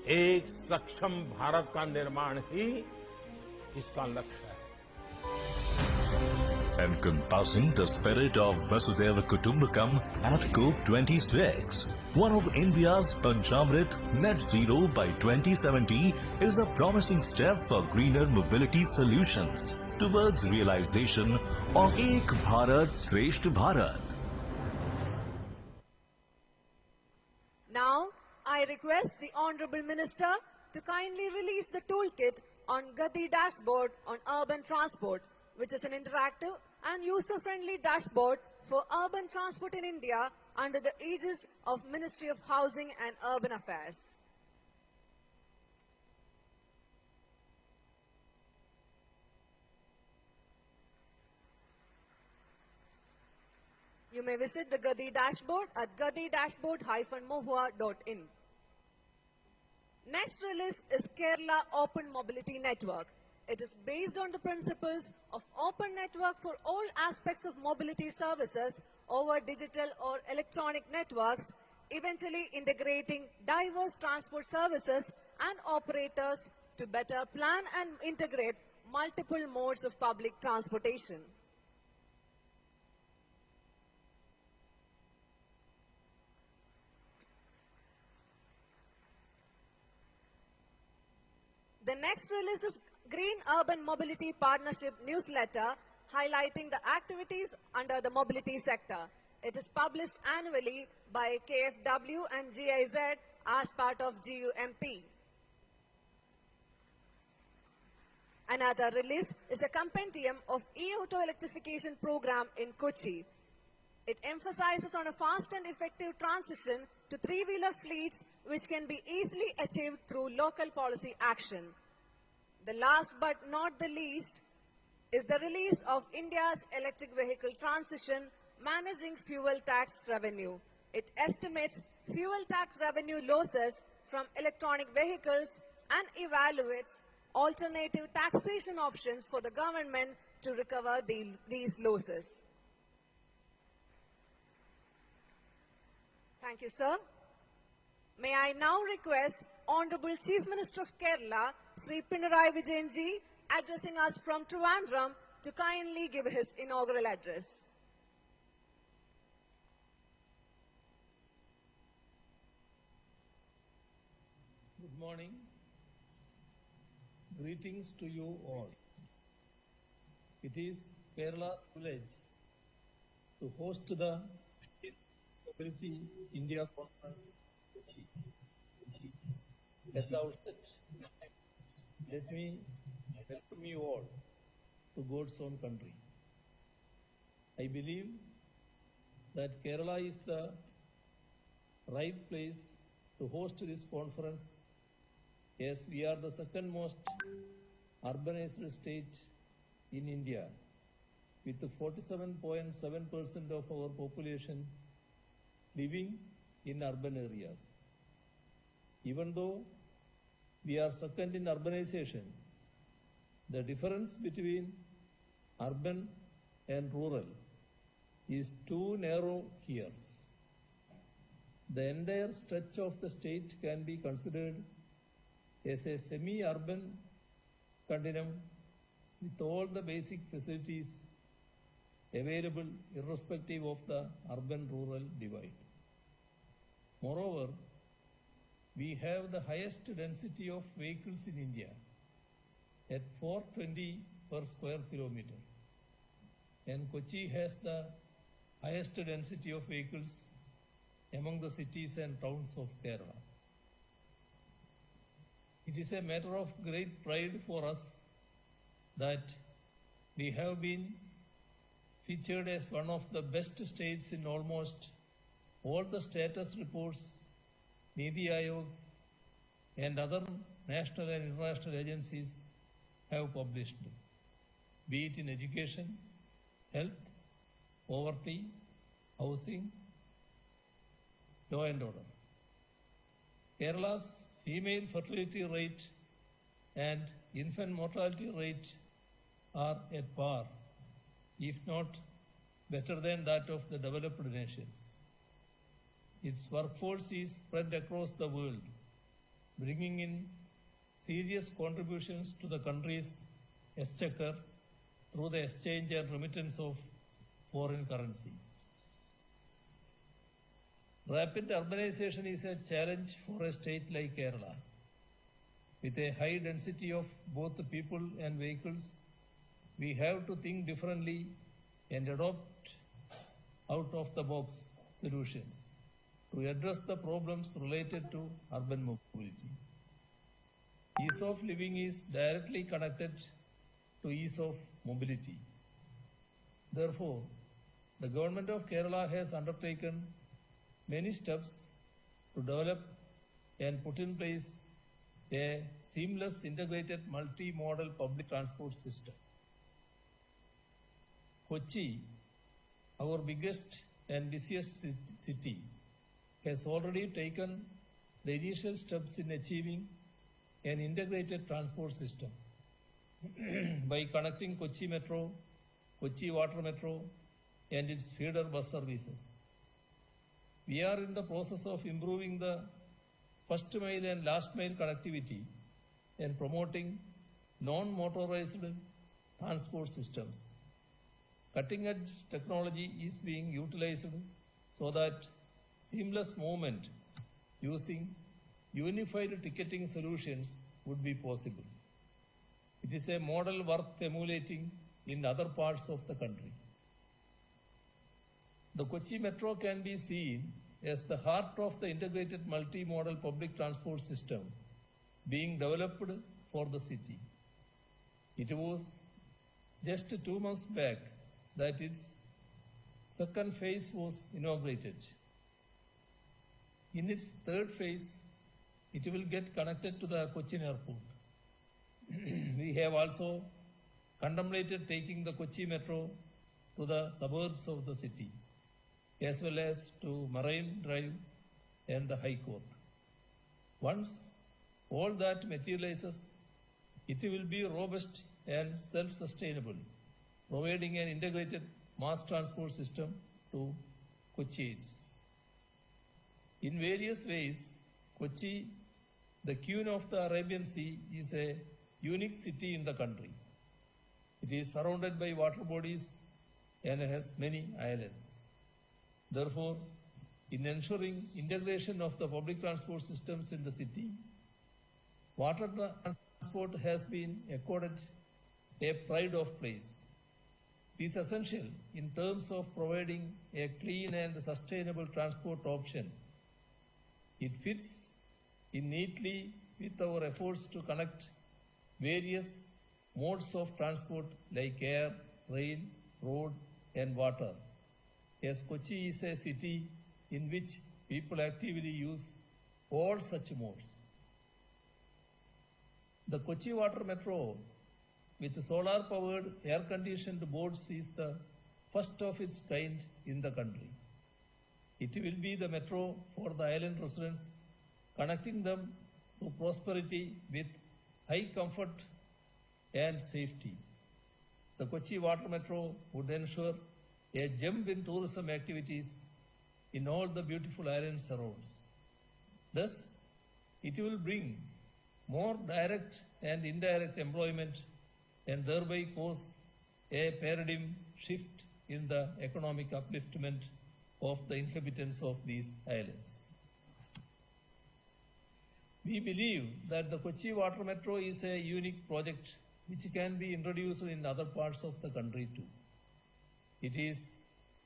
एक सक्षम भारत का निर्माण ही इसका लक्ष्य है। Encompassing the spirit of Vasudhaiva Kutumbakam at COP26, one of India's Panchamrit Net Zero by 2070 is a promising step for greener mobility solutions towards realization of Ek Bharat Shreshth Bharat. Now, I request the Honorable Minister to kindly release the toolkit on Gati Dashboard on Urban Transport, which is an interactive and user-friendly dashboard for urban transport in India under the aegis of Ministry of Housing and Urban Affairs. You may visit the Gati dashboard at gati-dashboard-mohua.in. Next release is Kerala Open Mobility Network. It is based on the principles of open network for all aspects of mobility services over digital or electronic networks, eventually integrating diverse transport services and operators to better plan and integrate multiple modes of public transportation. The next release is Green Urban Mobility Partnership Newsletter, highlighting the activities under the mobility sector. It is published annually by KFW and GIZ as part of GUMP. Another release is a compendium of e-auto electrification program in Kochi. It emphasizes on a fast and effective transition to three-wheeler fleets, which can be easily achieved through local policy action. The last but not the least is the release of India's electric vehicle transition, managing fuel tax revenue. It estimates fuel tax revenue losses from electronic vehicles and evaluates alternative taxation options for the government to recover these losses. Thank you, sir. May I now request Honorable Chief Minister of Kerala, Sri Pinarayi Vijayanji, addressing us from Trivandrum, to kindly give his inaugural address. Good morning. Greetings to you all. It is Kerala's privilege to host the Mobility India Conference. At the outset, let me welcome you all to God's own country. I believe that Kerala is the right place to host this conference, as we are the second most urbanized state in India, with 47.7% of our population living in urban areas. Even though we are second in urbanization, the difference between urban and rural is too narrow here. The entire stretch of the state can be considered as a semi-urban continuum with all the basic facilities available irrespective of the urban-rural divide. Moreover, we have the highest density of vehicles in India at 420 per square kilometer, and Kochi has the highest density of vehicles among the cities and towns of Kerala. It is a matter of great pride for us that we have been featured as one of the best states in almost all the status reports Niti Aayog and other national and international agencies have published, be it in education, health, poverty, housing, law and order. Kerala's female fertility rate and infant mortality rate are at par, if not better than that of the developed nations. Its workforce is spread across the world, bringing in serious contributions to the country's exchequer through the exchange and remittance of foreign currency. Rapid urbanization is a challenge for a state like Kerala. With a high density of both people and vehicles, we have to think differently and adopt out-of-the-box solutions to address the problems related to urban mobility. Ease of living is directly connected to ease of mobility. Therefore, the government of Kerala has undertaken many steps to develop and put in place a seamless integrated multi-modal public transport system. Kochi, our biggest and busiest city, has already taken the initial steps in achieving an integrated transport system by connecting Kochi Metro, Kochi Water Metro, and its feeder bus services. We are in the process of improving the first mile and last mile connectivity and promoting non-motorized transport systems. Cutting-edge technology is being utilized so that seamless movement using unified ticketing solutions would be possible. It is a model worth emulating in other parts of the country. The Kochi Metro can be seen as the heart of the integrated multi-modal public transport system being developed for the city. It was just 2 months back that its second phase was inaugurated. In its third phase, it will get connected to the Cochin airport. We have also contemplated taking the Kochi Metro to the suburbs of the city, as well as to Marine Drive and the High Court. Once all that materializes, it will be robust and self-sustainable, providing an integrated mass transport system to Kochians. In various ways, Kochi The Queen of the Arabian Sea is a unique city in the country. It is surrounded by water bodies and has many islands. Therefore, in ensuring integration of the public transport systems in the city, water transport has been accorded a pride of place. It is essential in terms of providing a clean and sustainable transport option. It fits in neatly with our efforts to connect various modes of transport like air, rail, road, and water, as Kochi is a city in which people actively use all such modes. The Kochi Water Metro with solar-powered air-conditioned boats is the first of its kind in the country. It will be the metro for the island residents, connecting them to prosperity with high comfort and safety. The Kochi Water Metro would ensure a jump in tourism activities in all the beautiful island surrounds. Thus, it will bring more direct and indirect employment and thereby cause a paradigm shift in the economic upliftment of the inhabitants of these islands. We believe that the Kochi Water Metro is a unique project which can be introduced in other parts of the country too. It is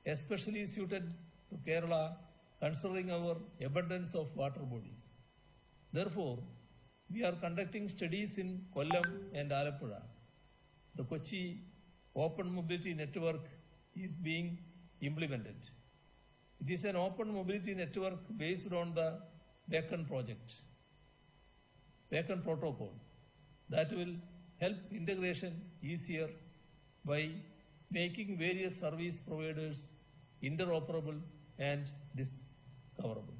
especially suited to Kerala considering our abundance of water bodies. Therefore, we are conducting studies in Kollam and Alappuzha. The Kochi Open Mobility Network is being implemented. It is an open mobility network based on the Beacon Protocol that will help integration easier by making various service providers interoperable and discoverable.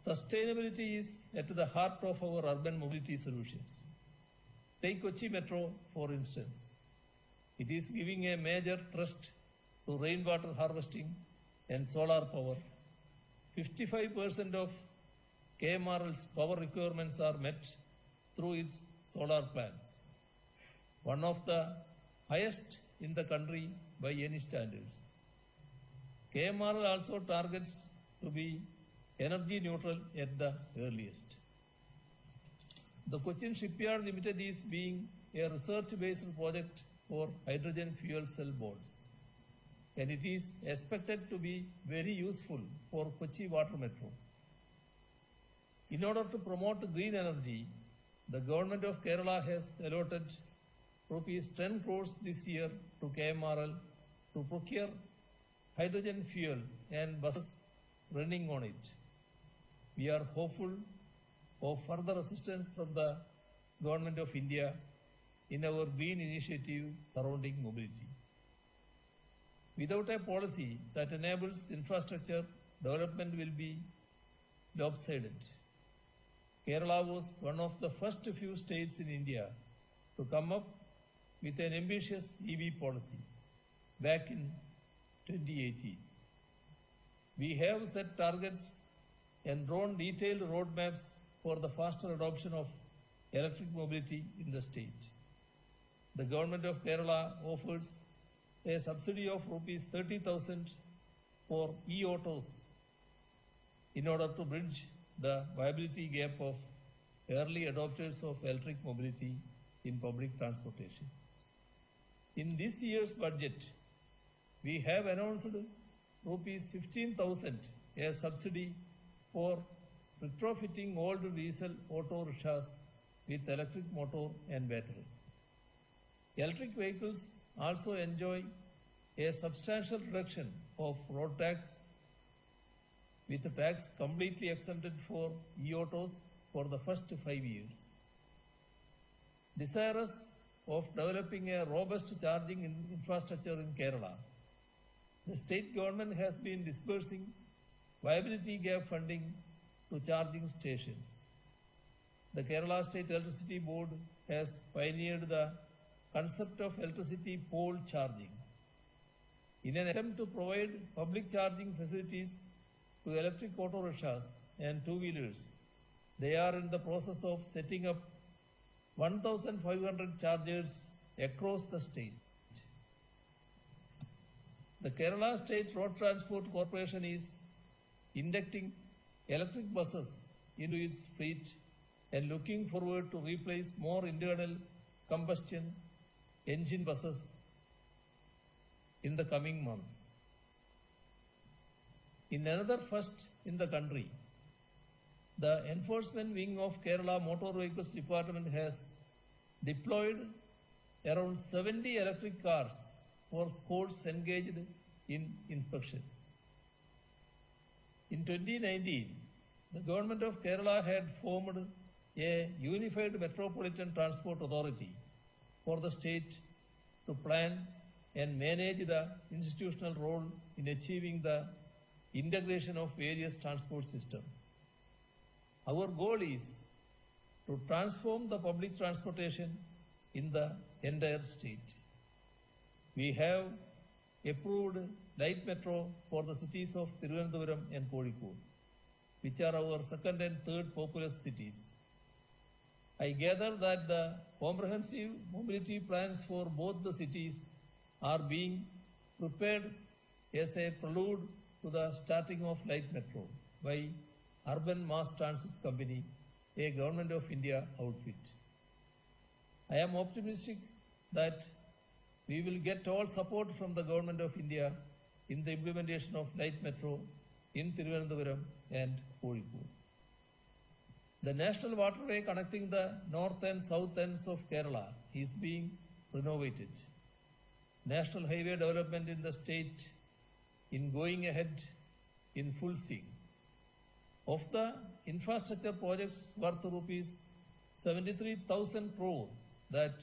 Sustainability is at the heart of our urban mobility solutions. Take Kochi Metro, for instance. It is giving a major thrust to rainwater harvesting and solar power. 55% of KMRL's power requirements are met through its solar plants, one of the highest in the country by any standards. KMRL also targets to be energy neutral at the earliest. The Cochin Shipyard Limited is being a research-based project for hydrogen fuel cell boats, and it is expected to be very useful for Kochi Water Metro. In order to promote green energy, the government of Kerala has allotted rupees 10 crores this year to KMRL to procure hydrogen fuel and buses running on it. We are hopeful of further assistance from the Government of India in our green initiative surrounding mobility. Without a policy that enables infrastructure, development will be lopsided. Kerala was one of the first few states in India to come up with an ambitious EV policy back in 2018. We have set targets and drawn detailed roadmaps for the faster adoption of electric mobility in the state. The government of Kerala offers a subsidy of rupees 30,000 for e-autos in order to bridge the viability gap of early adopters of electric mobility in public transportation. In this year's budget, we have announced rupees 15,000 as subsidy for retrofitting old diesel auto rickshaws with electric motor and battery. Electric vehicles also enjoy a substantial reduction of road tax, with the tax completely exempted for e-autos for the first 5 years. Desirous of developing a robust charging infrastructure in Kerala, the state government has been disbursing viability gap funding to charging stations. The Kerala State Electricity Board has pioneered the concept of electricity pole charging. In an attempt to provide public charging facilities to electric auto rickshaws and two-wheelers, they are in the process of setting up 1,500 chargers across the state. The Kerala State Road Transport Corporation is inducting electric buses into its fleet and looking forward to replace more internal combustion engine buses in the coming months. In another first in the country, the Enforcement Wing of Kerala Motor Vehicles Department has deployed around 70 electric cars for scouts engaged in inspections. In 2019, the government of Kerala had formed a unified metropolitan transport authority for the state to plan and manage the institutional role in achieving the integration of various transport systems. Our goal is to transform the public transportation in the entire state. We have approved light metro for the cities of Thiruvananthapuram and Kozhikode, which are our second and third populous cities. I gather that the comprehensive mobility plans for both the cities are being prepared as a prelude to the starting of light metro by Urban Mass Transit Company, a Government of India outfit. I am optimistic that we will get all support from the Government of India in the implementation of light metro in Thiruvananthapuram and Kozhikode. The national waterway connecting the north and south ends of Kerala is being renovated. National highway development in the state in going ahead in full swing. Of the infrastructure projects worth rupees 73,000 crore that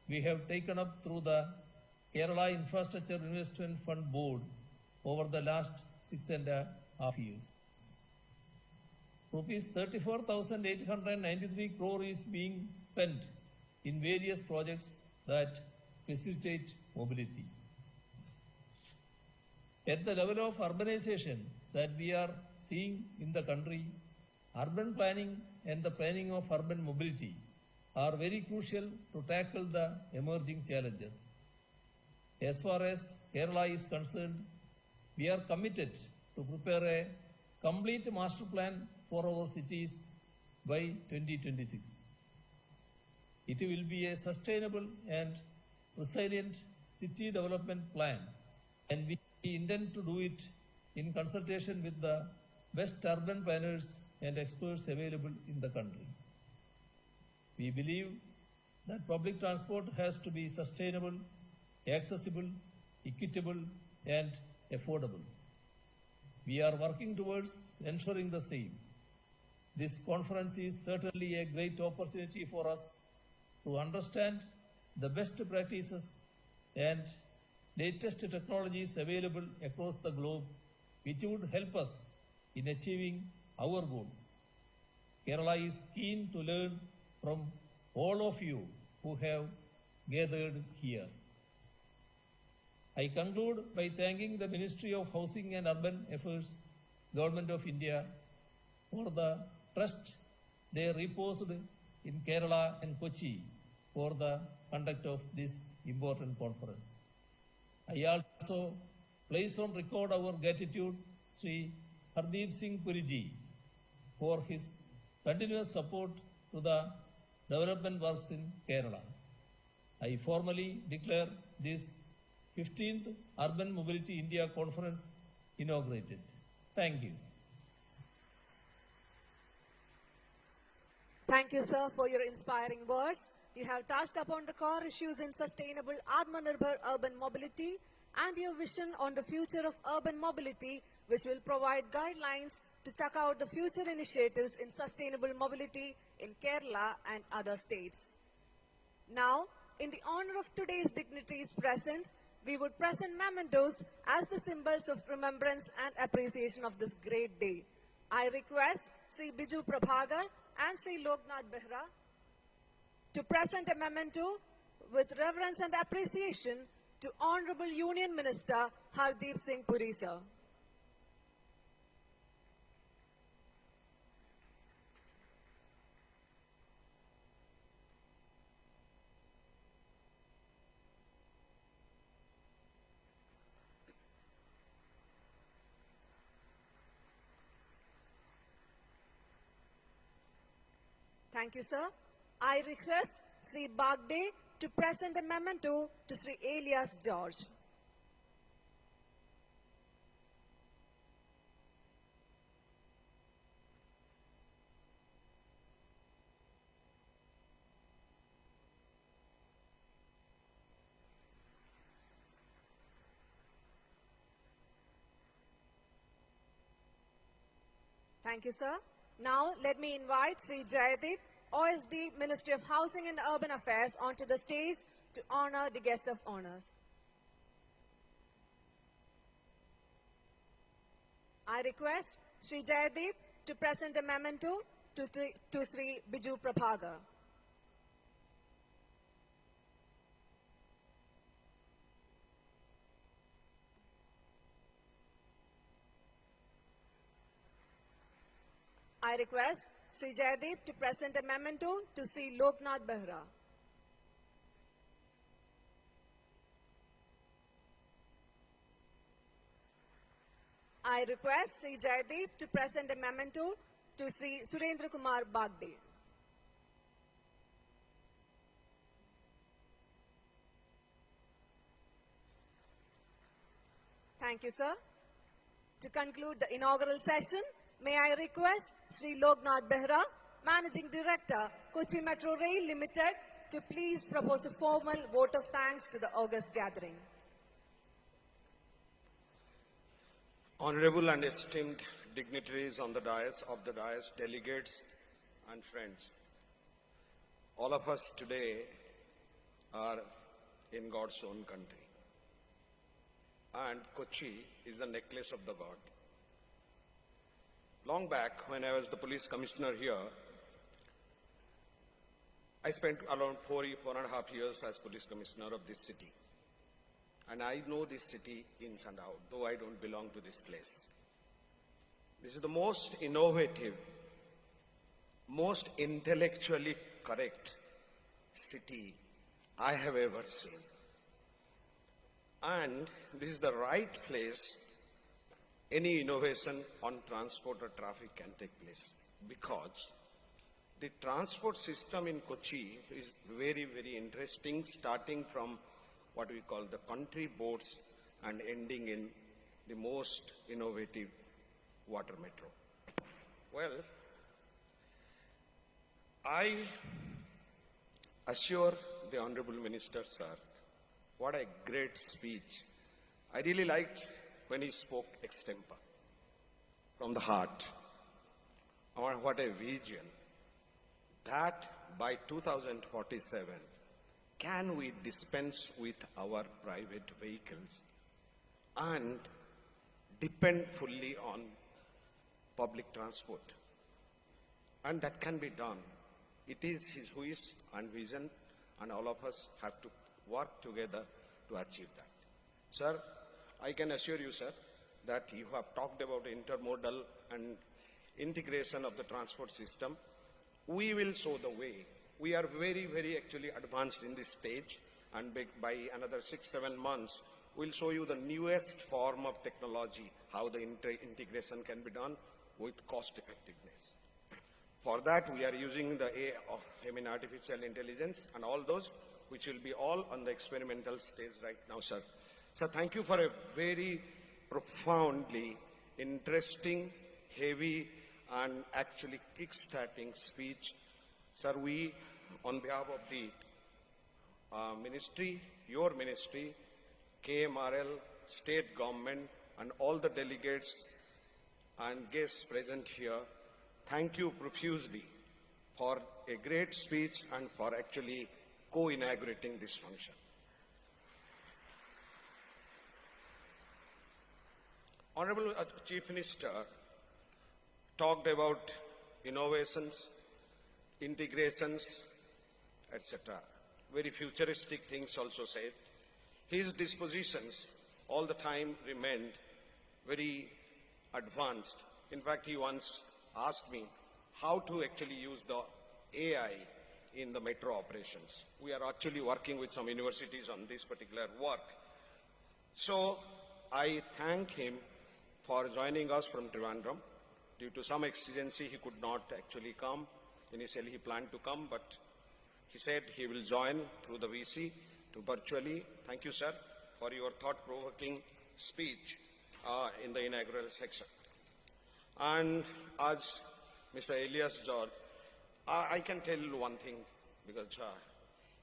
we have taken up through the Kerala Infrastructure Investment Fund Board over the last 6.5 years. Rupees 34,893 crore is being spent in various projects that facilitate mobility. At the level of urbanization that we are seeing in the country, urban planning and the planning of urban mobility are very crucial to tackle the emerging challenges. As far as Kerala is concerned, we are committed to prepare a complete master plan for our cities by 2026. It will be a sustainable and resilient city development plan, and we intend to do it in consultation with the best urban planners and experts available in the country. We believe that public transport has to be sustainable, accessible, equitable, and affordable. We are working towards ensuring the same. This conference is certainly a great opportunity for us to understand the best practices and latest technologies available across the globe, which would help us in achieving our goals. Kerala is keen to learn from all of you who have gathered here. I conclude by thanking the Ministry of Housing and Urban Affairs, Government of India, for the trust they reposed in Kerala and Kochi for the conduct of this important conference. I also place on record our gratitude Sri Hardeep Singh Puriji for his continuous support to the development works in Kerala. I formally declare this 15th Urban Mobility India Conference inaugurated. Thank you. Thank you, sir, for your inspiring words. You have touched upon the core issues in sustainable Atmanirbhar urban mobility and your vision on the future of urban mobility, which will provide guidelines to check out the future initiatives in sustainable mobility in Kerala and other states. Now, in the honor of today's dignitaries present, we would present mementos as the symbols of remembrance and appreciation of this great day. I request Sri Biju Prabhagar and Sri Loknath Behra to present a memento with reverence and appreciation to Honorable Union Minister Hardeep Singh Puri, sir. Thank you, sir. I request Sri Bagde to present a memento to Sri Elias George. Thank you, sir. Now, let me invite Sri Jayadeep, OSD, Ministry of Housing and Urban Affairs, onto the stage to honor the guest of honors. I request Sri Jayadeep to present a memento to Sri Biju Prabhagar. I request Sri Jayadeep to present a memento to Sri Loknath Behra. I request Sri Jayadeep to present a memento to Sri Surendra Kumar Bagde. Thank you, sir. To conclude the inaugural session, may I request Sri Loknath Behra, Managing Director, Kochi Metro Rail Limited, to please propose a formal vote of thanks to the August gathering. Honorable and esteemed dignitaries on the dais, delegates and friends, all of us today are in God's own country. And Kochi is the necklace of the god. Long back, when I was the police commissioner here, I spent around 4.5 years as police commissioner of this city. And I know this city ins and out, though I don't belong to this place. This is the most innovative, most intellectually correct city I have ever seen. And this is the right place any innovation on transport or traffic can take place, because the transport system in Kochi is very, very interesting, starting from what we call the country boats and ending in the most innovative water metro. Well, I assure the Honorable Minister, sir, what a great speech. I really liked when he spoke extempore, from the heart. What a vision. That by 2047, can we dispense with our private vehicles and depend fully on public transport? And that can be done. It is his wish and vision, and all of us have to work together to achieve that. Sir, I can assure you, sir, that you have talked about intermodal and integration of the transport system. We will show the way. We are very, very actually advanced in this stage, and by another 6-7 months, we'll show you the newest form of technology, how the integration can be done with cost effectiveness. For that, we are using the artificial intelligence and all those, which will be all on the experimental stage right now, sir. So thank you for a very profoundly interesting, heavy, and actually kick-starting speech. Sir, we, on behalf of the ministry, your ministry, KMRL, state government, and all the delegates and guests present here, thank you profusely for a great speech and for actually co-inaugurating this function. Honorable Chief Minister talked about innovations, integrations, etc. Very futuristic things also said. His dispositions all the time remained very advanced. In fact, he once asked me how to actually use the AI in the metro operations. We are actually working with some universities on this particular work. So I thank him for joining us from Trivandrum. Due to some exigency, he could not actually come. initially he planned to come, but he said he will join through the VC to virtually. Thank you, sir, for your thought-provoking speech in the inaugural section. And as Mr. Elias George, I can tell you one thing, because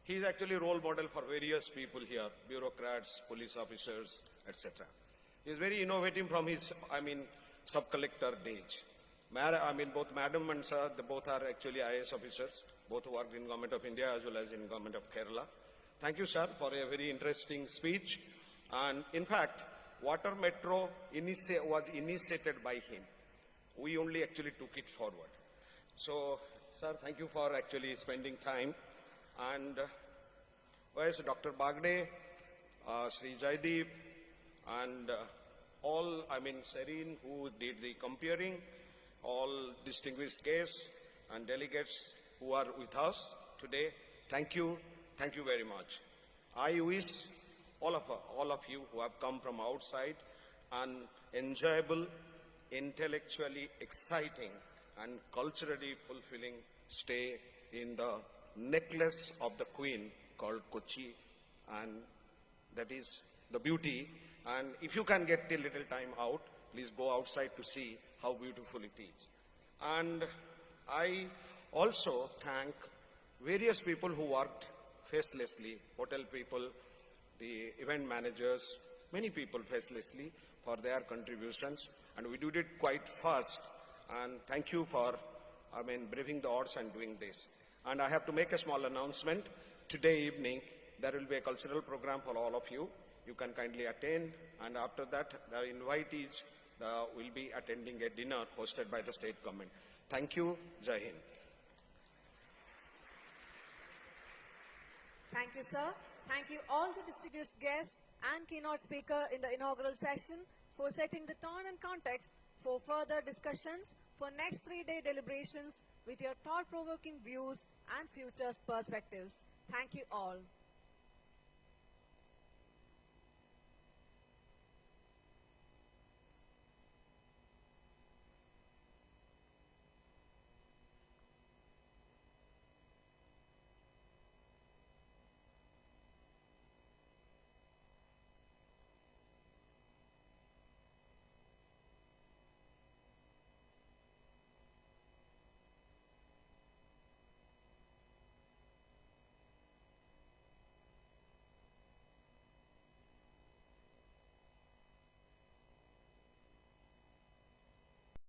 he is actually a role model for various people here, bureaucrats, police officers, etc. He is very innovative from his, sub-collector days. Both Madam and Sir, they both are actually IAS officers, both worked in Government of India as well as in Government of Kerala. Thank you, sir, for a very interesting speech. And in fact, Water Metro was initiated by him. We only actually took it forward. So, sir, thank you for actually spending time. And whereas Dr. Bagde, Sri Jaideep, and Serene, who did the comparing, all distinguished guests and delegates who are with us today, thank you very much. I wish all of you who have come from outside an enjoyable, intellectually exciting, and culturally fulfilling stay in the necklace of the Queen called Kochi, and that is the beauty. And if you can get a little time out, please go outside to see how beautiful it is. And I also thank various people who worked facelessly, hotel people, the event managers, many people facelessly for their contributions. And we did it quite fast. And thank you for, braving the odds and doing this. And I have to make a small announcement. Today evening, there will be a cultural program for all of you. You can kindly attend. And after that, the invitees will be attending a dinner hosted by the state government. Thank you. Jai Hind. Thank you, sir. Thank you all the distinguished guests and keynote speaker in the inaugural session for setting the tone and context for further discussions for next 3-day deliberations with your thought-provoking views and future perspectives. Thank you all.